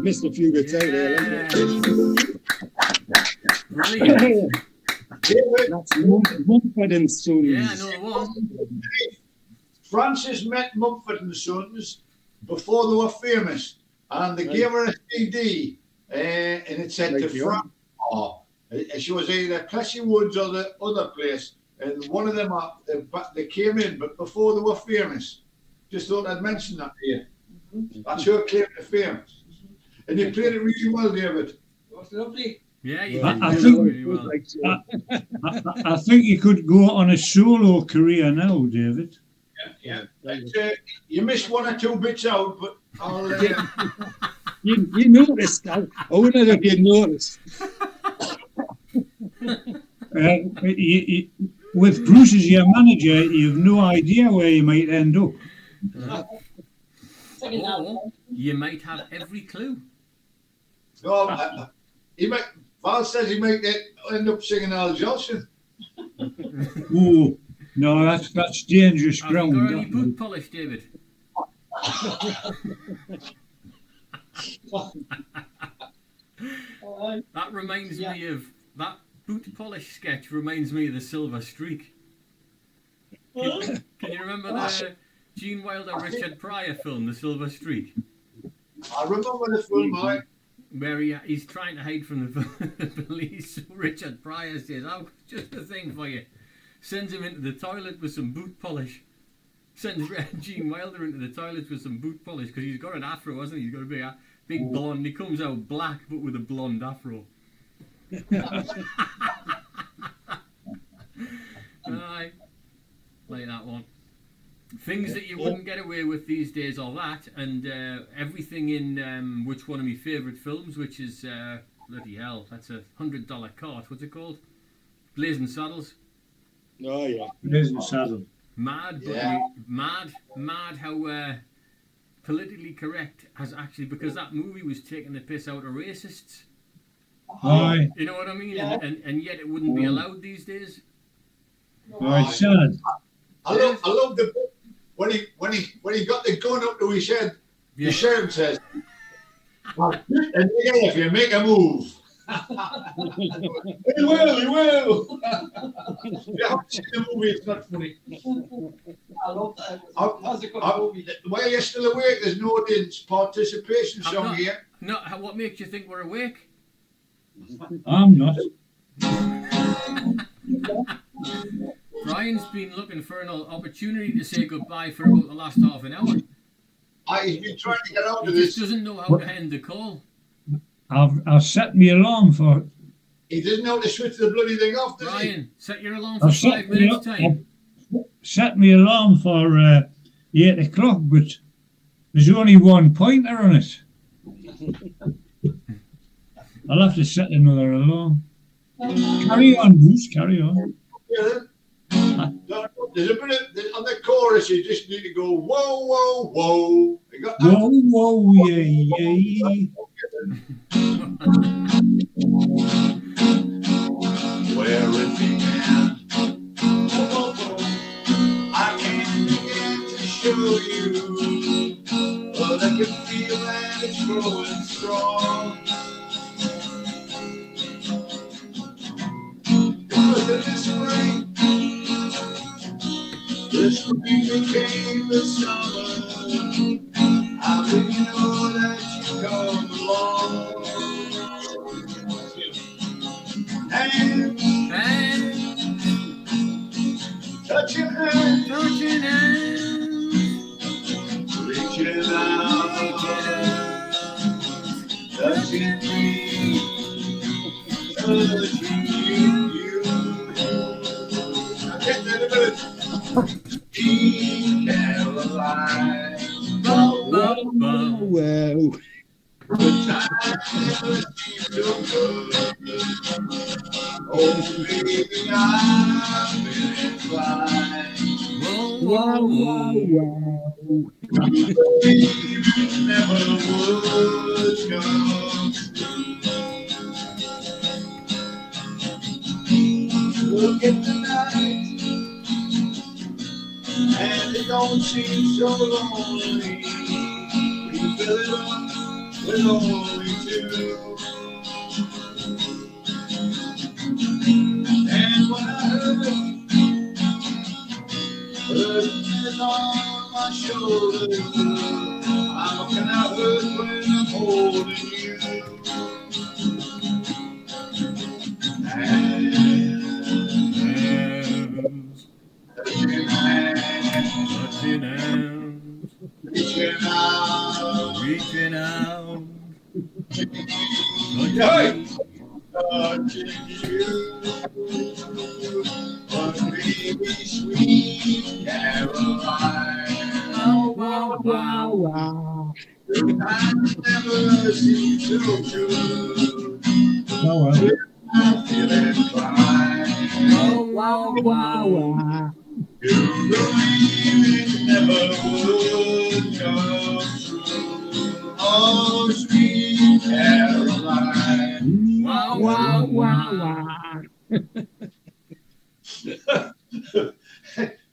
Missed a few bits out there.
Brilliant.
That's Mumford and Sons.
Yeah, another one.
Francis met Mumford and Sons before they were famous, and they gave her a CD, and it said
Like
to
you.
Frank. She was either Plessy Woods or the other place, and one of them they came in, but before they were famous. Just thought I'd mention that to you. That's her claim to fame, and you played it really well, David. It was lovely.
Yeah, you
I-
did
I
really,
think-
really well.
I think you could go on a solo career now, David.
Yeah. You missed one or two bits out, but I'll.
You noticed that. I wonder if you noticed.
You with Bruce as your manager, you've no idea where you might end up.
Singing that
Or
one.
you might have every clue.
No, Val says he might end up singing Al Jolson.
Oh, no, that's dangerous
Have you
ground.
got any
that.
boot polish, David? That reminds me of that boot polish sketch. Reminds me of the Silver Streak. Can you remember the Gene Wilder Richard Pryor film, The Silver Streak,
I remember the film, right?
where he's trying to hide from the police? Richard Pryor says, "Oh, just a thing for you." Sends him into the toilet with some boot polish. Sends Gene Wilder into the toilet with some boot polish because he's got an afro, hasn't he? He's got a big blonde. He comes out black but with a blonde afro. Aye, like that one. Things that you wouldn't get away with these days are that, and everything in which one of my favourite films, which is bloody hell, that's $100 cart. What's it called? Blazing Saddles.
Oh yeah.
There's the saddle.
Mad, but
Yeah.
mad how politically correct has actually, because that movie was taking the piss out of racists.
Aye,
You know what I mean?
Yeah.
And yet it wouldn't be allowed these days.
aye, sad.
I love the bit when he got the gun up to his head.
Yeah.
The sheriff says, "And again, if you make a move." He will. You haven't seen the movie, it's not funny.
I love that. That's a good movie.
Why are you still awake? There's no audience participation
I'm
song
not-
here.
No, what makes you think we're awake?
I'm not.
Brian's been looking for an opportunity to say goodbye for about the last half an hour.
He's been trying to get out
He
of
just
this.
doesn't know how to end the call.
I've set my alarm for.
He doesn't know how to switch the bloody thing off, does he?
Brian, set your alarm for
I've
5 minutes time.
set my alarm for 8 o'clock, but there's only one pointer on it. I'll have to set another alarm. Carry on, Bruce. Carry on.
Yeah. There's a bit of, on the chorus, you just need to go, whoa, whoa, whoa. You got that?
Whoa, whoa, yeah, yeah.
Where it began. I can't begin to show you, but I can feel that it's growing strong. It was in the spring. The spring became the summer. How do you know that you come along? And touching hands, reaching out, touching me, touching you. Now get that a minute. Deep Caroline,
Wow.
the time never seems so good. Oh, baby, I've been inclined.
Whoa, whoa, whoa.
Never would come. Look at the night, and it don't seem so lonely. We fill it up with only two. And when I heard it on my shoulder, how can I hurt when I'm holding you? And touching hands, reaching out,
Reaching out.
Hey! Touching you, but baby, sweet Caroline.
Wow, wow.
Wow.
The time never seems so good.
Oh, well.
I'm feeling fine.
Oh, wow, wow.
You believe it never would come true. Oh, sweet Caroline.
Wow, wow, wow.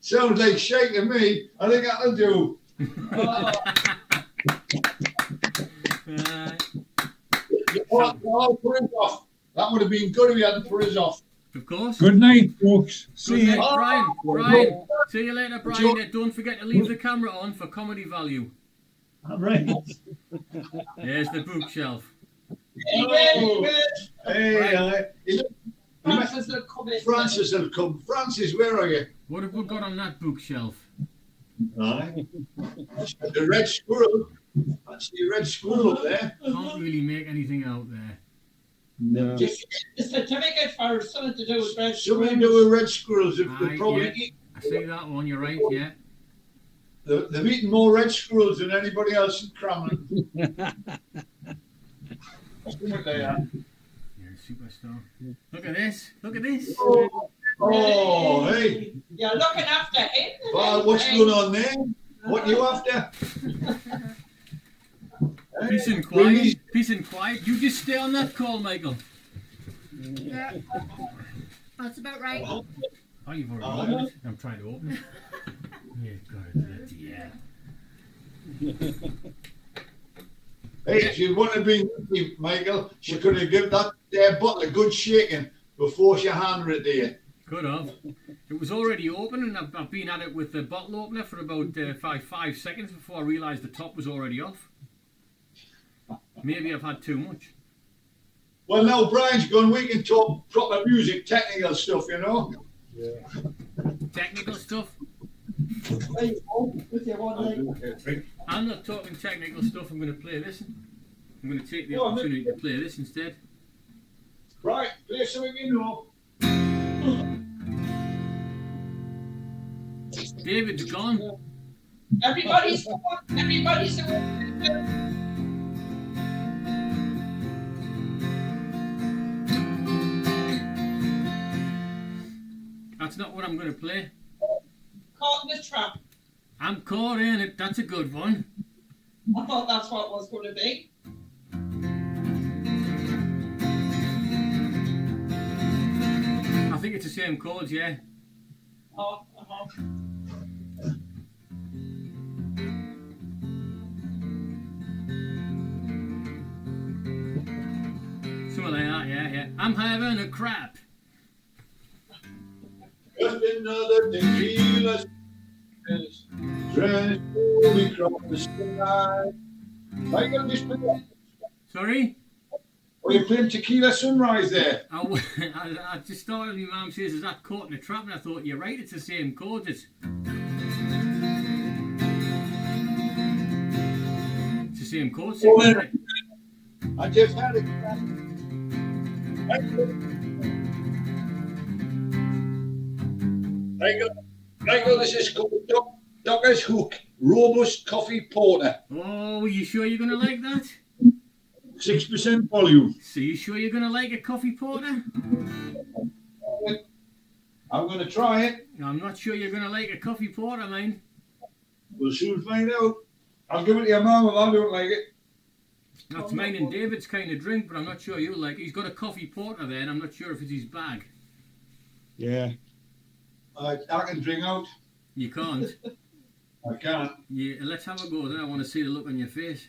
Sounds like shake to me. I think that'll do. I'll put us off. That would have been good if you hadn't put us off.
Of course.
Good night, folks.
Good
See
night,
you.
Brian. Brian, see you later, Brian. Don't forget to leave the camera on for comedy value.
All right.
There's the bookshelf.
Hey,
Francis will come in.
Francis will come. Francis, where are you?
What have we got on that bookshelf?
Aye. The red squirrel. That's the red squirrel up there.
Can't really make anything out there.
No.
Just the certificate for something to do with red
Something to
squirrels.
do with red squirrels. They've
Aye,
probably
yeah.
eat,
I see that one, you're right, yeah.
they've eaten more red squirrels than anybody else in Cramlin. That's what they are.
Yeah, superstar. Look at this. Look at this.
Oh, hey.
You're looking after him.
Well, what's going on there? What you after?
Peace and quiet. Peace and quiet. You just stay on that call, Michael.
Yeah. That's about right.
Oh, you've already opened it. I'm trying to open it. You've got to do it, yeah.
Hey, if you want to be with me, Michael, she could have given that bottle a good shaking before she handed it to you.
Could have. It was already open, and I've been at it with the bottle opener for about 5 seconds before I realised the top was already off. Maybe I've had too much.
Well, now Brian's gone, we can talk proper music, technical stuff, you know.
Technical stuff. I'm not talking technical stuff. I'm going to play this. I'm going to take the opportunity to play this instead.
Right, play something you know.
David's gone.
Everybody's
That's not what I'm going to play.
caught in the trap.
I'm caught in it. That's a good one.
I thought that's what it was going to be.
I think it's the same chords, yeah.
Oh,
Something like that, yeah. I'm having a crap.
Just another tequila slowly across the sky. Michael, just play that.
Sorry?
Oh, you're playing Tequila Sunrise there.
I just started, my mum says, is that caught in a trap? And I thought, you're right, it's the same chords. It's the same chords. Isn't it?
I just had it. Michael, this is called Docker's Hook Robust Coffee Porter.
Oh, are you sure you're going to like that?
6% volume.
So you sure you're going to like a coffee porter?
I'm going to try it.
I'm not sure you're going to like a coffee porter, man.
We'll soon find out. I'll give it to your mum if I don't like it.
That's mine and David's kind of drink, but I'm not sure you'll like it. He's got a coffee porter there, and I'm not sure if it's his bag.
Yeah.
I can drink out.
You can't.
I can't.
Yeah, let's have a go then. I want to see the look on your face.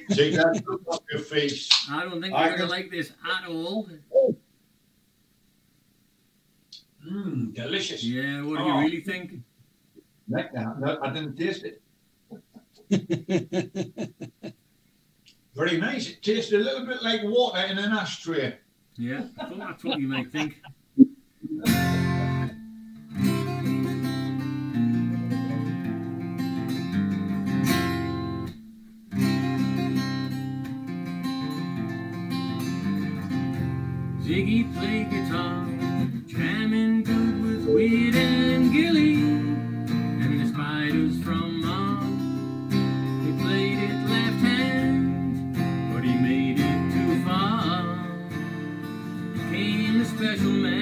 See that look on your face.
I don't think
I
you're going
can-
to like this at all.
Delicious.
Yeah, what do you
Oh.
really think?
Like that. No, I didn't taste it. Very nice. It tastes a little bit like water in an ashtray.
Yeah, I thought that's what you might think. Ziggy played guitar, jamming good with Weed and Gilly, and the Spiders from Mars. He played it left hand, but he made it too far. Came a special man.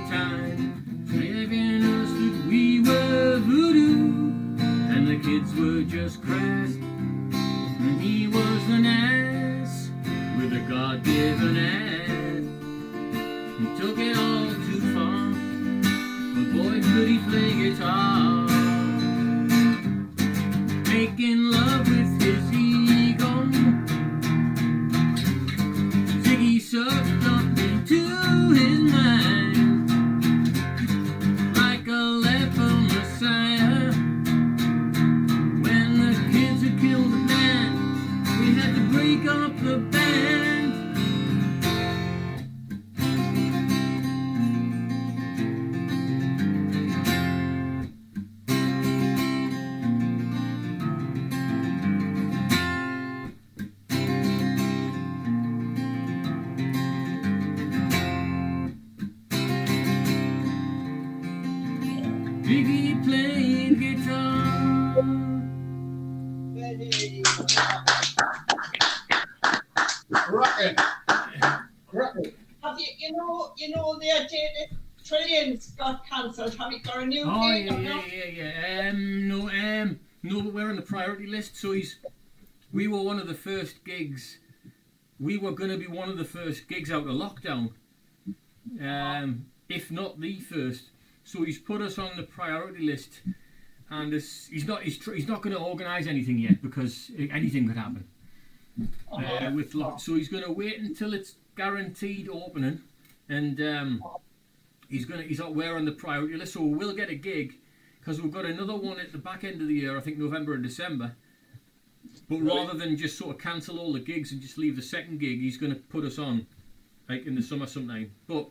time, telling us that we were voodoo, and the kids were just crass, and he was an ass with a God-given ass. He took it all too far, but boy could he play guitar, making love with his ego. Ziggy sucked up into his mind like a leper messiah. When the kids had killed the band, we had to break up the band. Biggie played guitar.
Cracking. Cracking.
Have you know the Daily Trillions got cancelled? Have you got a new
Oh
gig or not?
yeah. No, but we're on the priority list. So we were one of the first gigs. We were going to be one of the first gigs out of lockdown, if not the first. So he's put us on the priority list, and he's not going to organise anything yet because anything could happen. So he's going to wait until it's guaranteed opening, and we're on the priority list, so we'll get a gig because we've got another one at the back end of the year, I think November and December. But rather than just sort of cancel all the gigs and just leave the second gig, he's going to put us on like in the summer sometime. But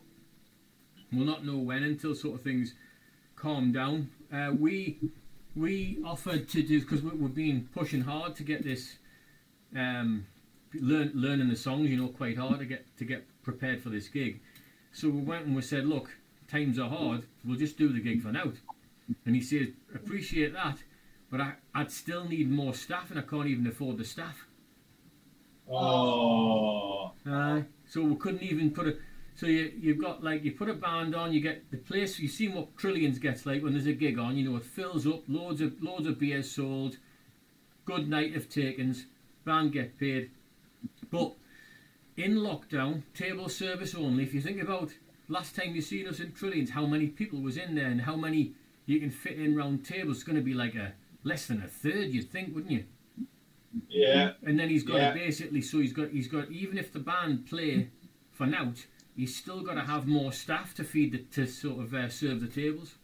we'll not know when until sort of things calm down. We offered to do, because we've been pushing hard to get this, learning the songs, quite hard to get prepared for this gig. So we went and we said, look, times are hard, we'll just do the gig for now. And he said, appreciate that, but I'd still need more staff, and I can't even afford the staff.
Oh.
So we couldn't even put a. So you've got you put a band on, you get the place. You've seen what Trillions gets like when there's a gig on. It fills up, loads of beers sold, good night of takings, band get paid. But in lockdown, table service only. If you think about last time you seen us in Trillions, how many people was in there and how many you can fit in round tables, it's going to be like less than a third, you'd think, wouldn't you?
Yeah.
And then he's got to basically, so he's got even if the band play for now, he's still got to have more staff to feed to sort of serve the tables.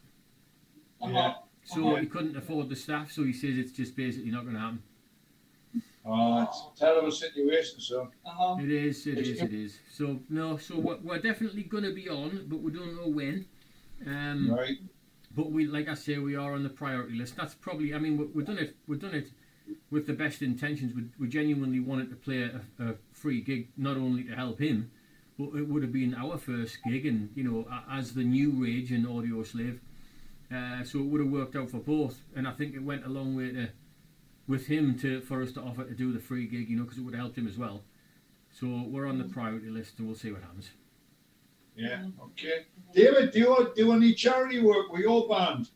Yeah.
So he couldn't afford the staff, so he says it's just basically not going to happen.
Oh, it's a terrible situation, so.
It is. So we're definitely going to be on, but we don't know when.
Right.
But like I say, we are on the priority list. That's probably. I mean, we've done it with the best intentions. We genuinely wanted to play a free gig, not only to help him, but it would have been our first gig, and as the new Rage and Audio Slave. So it would have worked out for both, and I think it went a long way with him for us to offer to do the free gig, because it would have helped him as well. So we're on the priority list, and we'll see what happens.
Yeah. Okay. David, do you do any charity work with your band?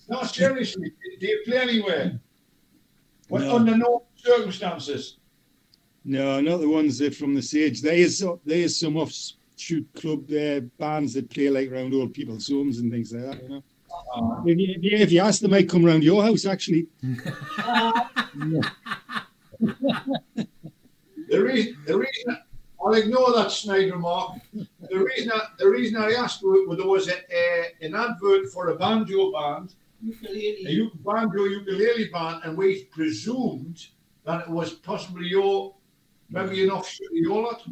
No, seriously. Do you play anywhere?
No.
Under no circumstances?
No, not the ones that from the Sage. There is some offshoot club bands that play around old people's homes and things like that. If you ask them, they might come around your house actually.
The reason I'll ignore that snide remark. The reason I asked was there was an advert for a banjo band, a banjo ukulele band, and we presumed that it was possibly maybe an offshoot of your lot.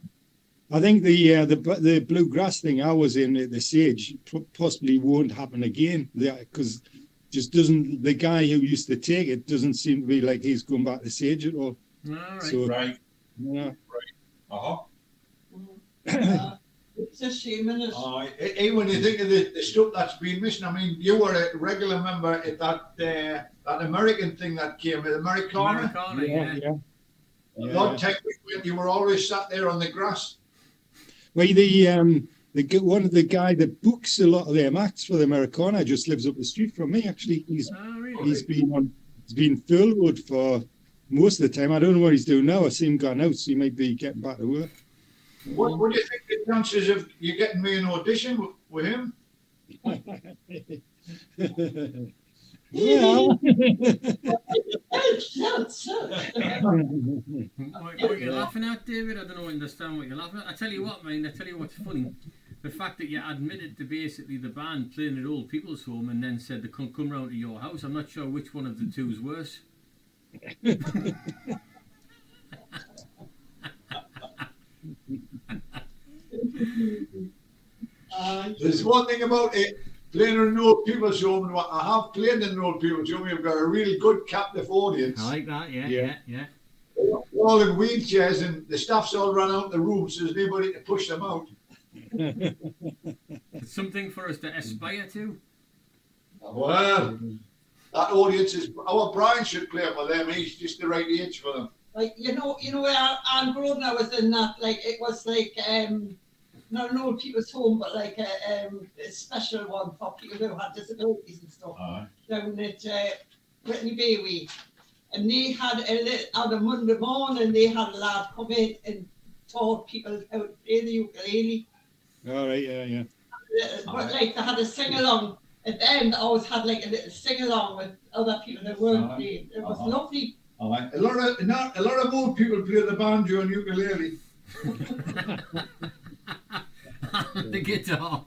I think the bluegrass thing I was in at the Sage possibly won't happen again because just doesn't the guy who used to take it doesn't seem to be like he's going back to Sage at all.
All right.
So,
Right.
Yeah.
Uh-huh.
It's a shame, isn't it?
Hey, when you think of the stuff that's been missing, I mean, you were a regular member at that American thing that came with Americana.
Yeah.
Lord, you were always sat there on the grass.
Well, one of the guy that books a lot of them acts for the Americana just lives up the street from me. Actually,
Oh, really?
he's been furloughed for most of the time. I don't know what he's doing now. I see him gone out, so he might be getting back to work.
What do you think the chances of you getting me an audition with him?
Well,
What are you laughing at, David? I don't understand what you're laughing at. I tell you what, man. I tell you what's funny. The fact that you admitted to basically the band playing at old people's home and then said they couldn't come round to your house. I'm not sure which one of the two is worse.
There's one thing about it, playing in an old people's home, and what I have played in an old people's home, you've got a really good captive audience.
I like that, yeah.
They're all in wheelchairs, and the staff's all run out the room, so there's nobody to push them out.
It's something for us to aspire to.
Well, that audience is, our Brian should play it with them, he's just the right age for them.
Like, you know where Anne Grodner was in that, like, it was like, not an old people's home, but like a special one for people who had disabilities and stuff. Down at Brittany Bayway. And they had on a Monday morning, they had a lad come in and taught people how to play the ukulele.
all right, yeah.
But like, they had a sing-along. At the end, they always had like a little sing-along with other people that weren't playing. It was lovely.
A lot of old people play the banjo and ukulele.
The guitar.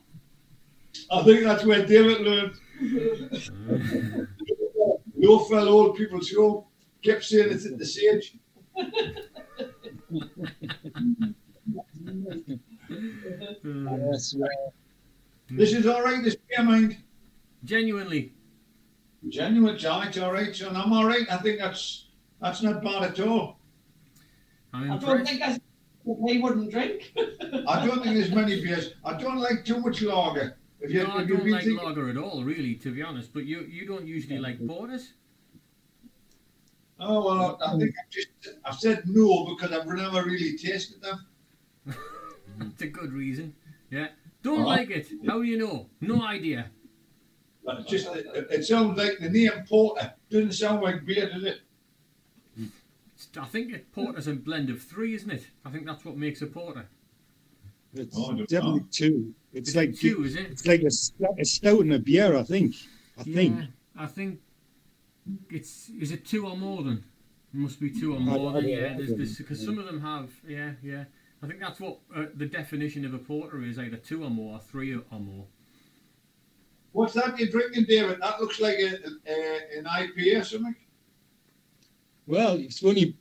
I think that's where David learned. The old fellow old people's home kept saying it's at the Sage.
Yes,
This is all right, this beer, mind.
Genuinely.
Genuine, John, it's all right, son. I'm all right. I think that's not bad at all.
I'm
I don't
impressed.
think they wouldn't drink.
I don't think there's many beers. I don't like too much lager. If you,
No, I
if you've
don't
been
like
thinking,
lager at all, really, to be honest. But you don't usually like porters?
oh well, I think I've said no because I've never really tasted them.
That's a good reason. Yeah. Don't like it. How do you know? No idea.
But it's just it sounds like the name porter. Doesn't sound like beer, does it?
I think a porter's a blend of three, isn't it? I think that's what makes a porter.
It's
Oh, I don't
definitely
know.
two. It's
Is
like
it two, is it?
It's like a stout and a beer, I think. I think.
Yeah, I think it's. Is it two or more than? It must be two or
I
more than.
don't
Yeah,
know.
there's because some of them have. Yeah. I think that's what the definition of a porter is: either two or more, or three or more.
What's that you're drinking, David? That looks like an IPA or something.
Well, it's funny.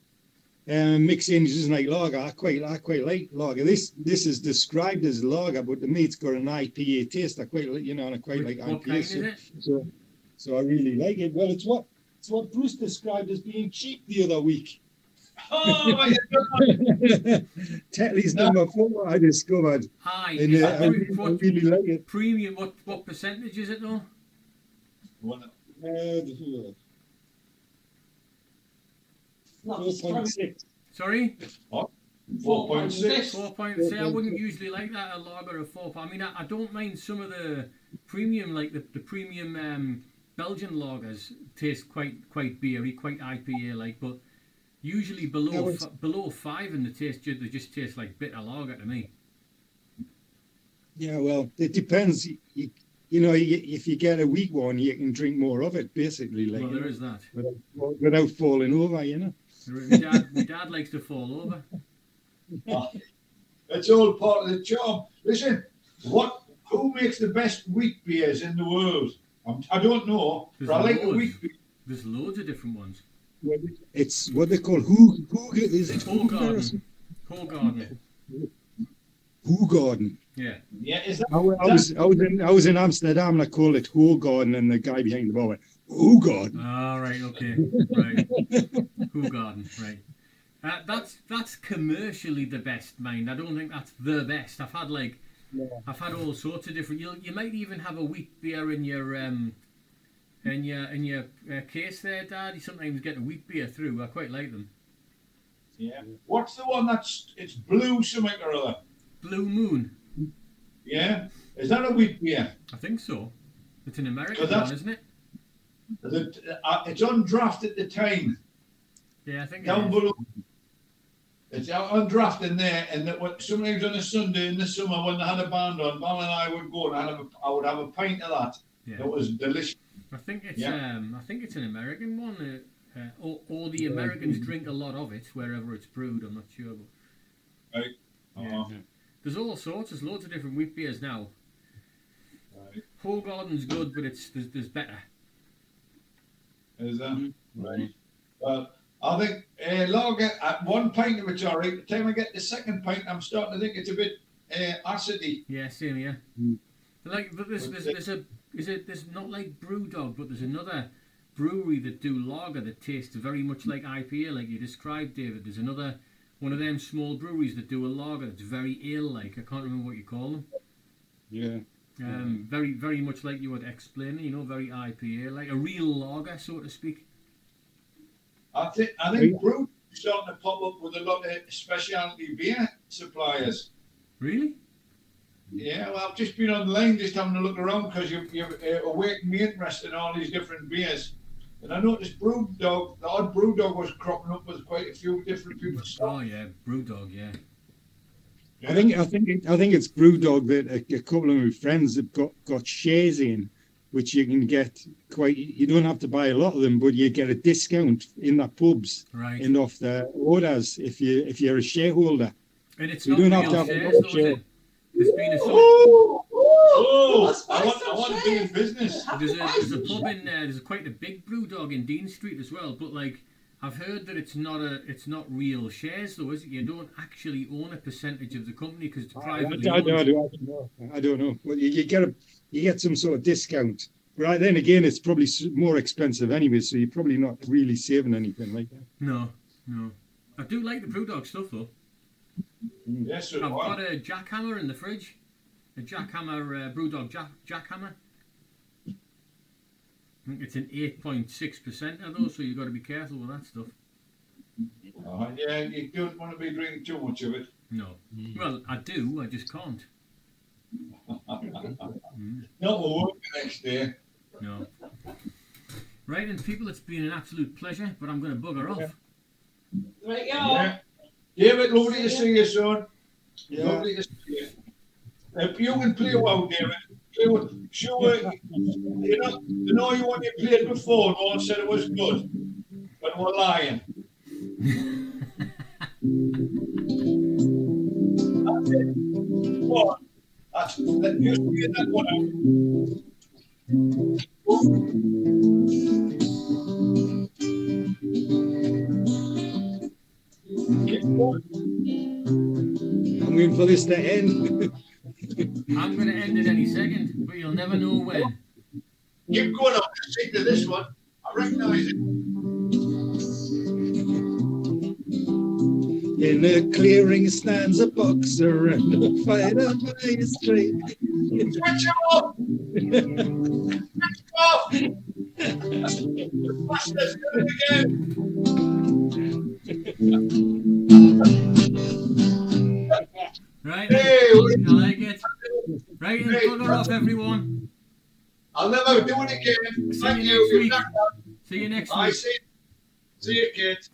Mixed Angels like lager. I quite like lager. This is described as lager, but to me it's got an IPA taste. I quite like, and I quite like
What
IPA.
kind is it?
So I really like it. Well, it's what Bruce described as being cheap the other week.
Oh my God!
Tetley's number 4 I discovered,
Aye.
and
is it
I really like it.
premium. What percentage is it though?
Not
4.6.
Sorry.
4.6.
4.6. I wouldn't usually like that a lager of 4. I mean, I don't mind some of the premium, like the premium Belgian lagers taste quite beery, quite IPA like, but usually below 5 in the taste, they just taste like bitter lager to me.
Yeah, well, it depends. If you get a weak one, you can drink more of it, basically. Like,
Well, there is that.
without falling over.
My dad likes to fall over.
It's all part of the job. Listen, who makes the best wheat beers in the world? I don't know,
There's
but I like the
loads.
wheat beer.
There's loads of different ones.
It's what they call Hoog. Is it
Hoegaarden.
Hoegaarden.
Yeah.
Yeah, is that?
I was in Amsterdam and I called it Hoegaarden, and the guy behind the bar went Hoegaarden.
Ah, right. Okay. Right. Hoegaarden. Right. That's commercially the best, mind. I don't think that's the best. I've had all sorts of different. You might even have a wheat beer in your case there, Dad. You sometimes get a wheat beer through. I quite like them.
Yeah. What's the one it's blue something or other?
Blue Moon.
Yeah, is that a wheat beer?
I think so. It's an American
So that's-
one, isn't it?
It's on draft at the time.
Yeah, I think it
Down
is.
below. It's out on draft in there, and that sometimes on a Sunday in the summer when they had a band on, Val and I would go and I would have a pint of that.
Yeah.
It was delicious.
I think it's
Yeah.
I think it's an American one. Or the Americans drink a lot of it wherever it's brewed. I'm not sure, but
Right.
yeah.
Uh-huh.
There's all sorts. There's loads of different wheat beers now.
Right.
Whole Garden's good, but there's better.
Is that right? Well, I think lager at 1 pint of it's alright. By the time I get the second pint, I'm starting to think it's a bit acidy.
Yeah, same here. But there's not like BrewDog, but there's another brewery that do lager that tastes very much like IPA, like you described, David. There's another one of them small breweries that do a lager that's very ale-like. I can't remember what you call them.
Yeah.
Very, very much like you were explaining. You know, very IPA, like a real lager, so to speak.
I think brew is starting to pop up with a lot of specialty beer suppliers.
Really?
Yeah, well, I've just been online, just having a look around because you've awakened me interest in all these different beers. And I noticed BrewDog, the odd BrewDog was cropping up with quite a few different people's stuff.
Oh yeah, BrewDog, yeah.
I think it's BrewDog that a couple of my friends have got shares in, which you can get quite. You don't have to buy a lot of them, but you get a discount in the pubs
Right.
and off the orders if you're a shareholder.
And it's
You
not
don't
real
have to have a
shares,
lot of
though, is
share.
it? There's been a
Oh,
Let's buy
I
some
want to be in
shares.
business.
Have to buy
there's a
some
pub
shares.
in there. There's quite a big BrewDog in Dean Street as well. But like, I've heard that it's not real shares though, is it? You don't actually own a percentage of the company because it's privately
I
owned.
don't know. Well, you get some sort of discount. But then again, it's probably more expensive anyway, so you're probably not really saving anything like that.
No. I do like the BrewDog stuff though.
Yes, sir.
I've got a Jackhammer in the fridge. A Jackhammer BrewDog Jackhammer. I think it's an 8.6% though, so you've got to be careful with that stuff.
Yeah, you don't want to be drinking too much of it.
No. Well, I do. I just can't.
Not will work the next day.
No. Right, and people, it's been an absolute pleasure, but I'm going to bugger off.
Right,
Yeah. David, lovely to see you, son.
Yeah.
Lovely to see you. If you can play well, David, play well. Sure, you know you want to play it before, no one said it was good, but we're lying. That's it. What? That used to be that one.
I'm waiting for this to end.
I'm going to end it any second, but you'll never know when.
Keep going up to see to this one. I recognise it.
In a clearing stands a boxer and a fighter by his trade.
Switch him off! Switch him off! Let's do it again!
Right?
Hey,
I like it. Right, and
Hey.
bugger off, everyone.
I'll never do it again.
See
Thank
you
you.
next week. See you next
I
week.
see you, kids.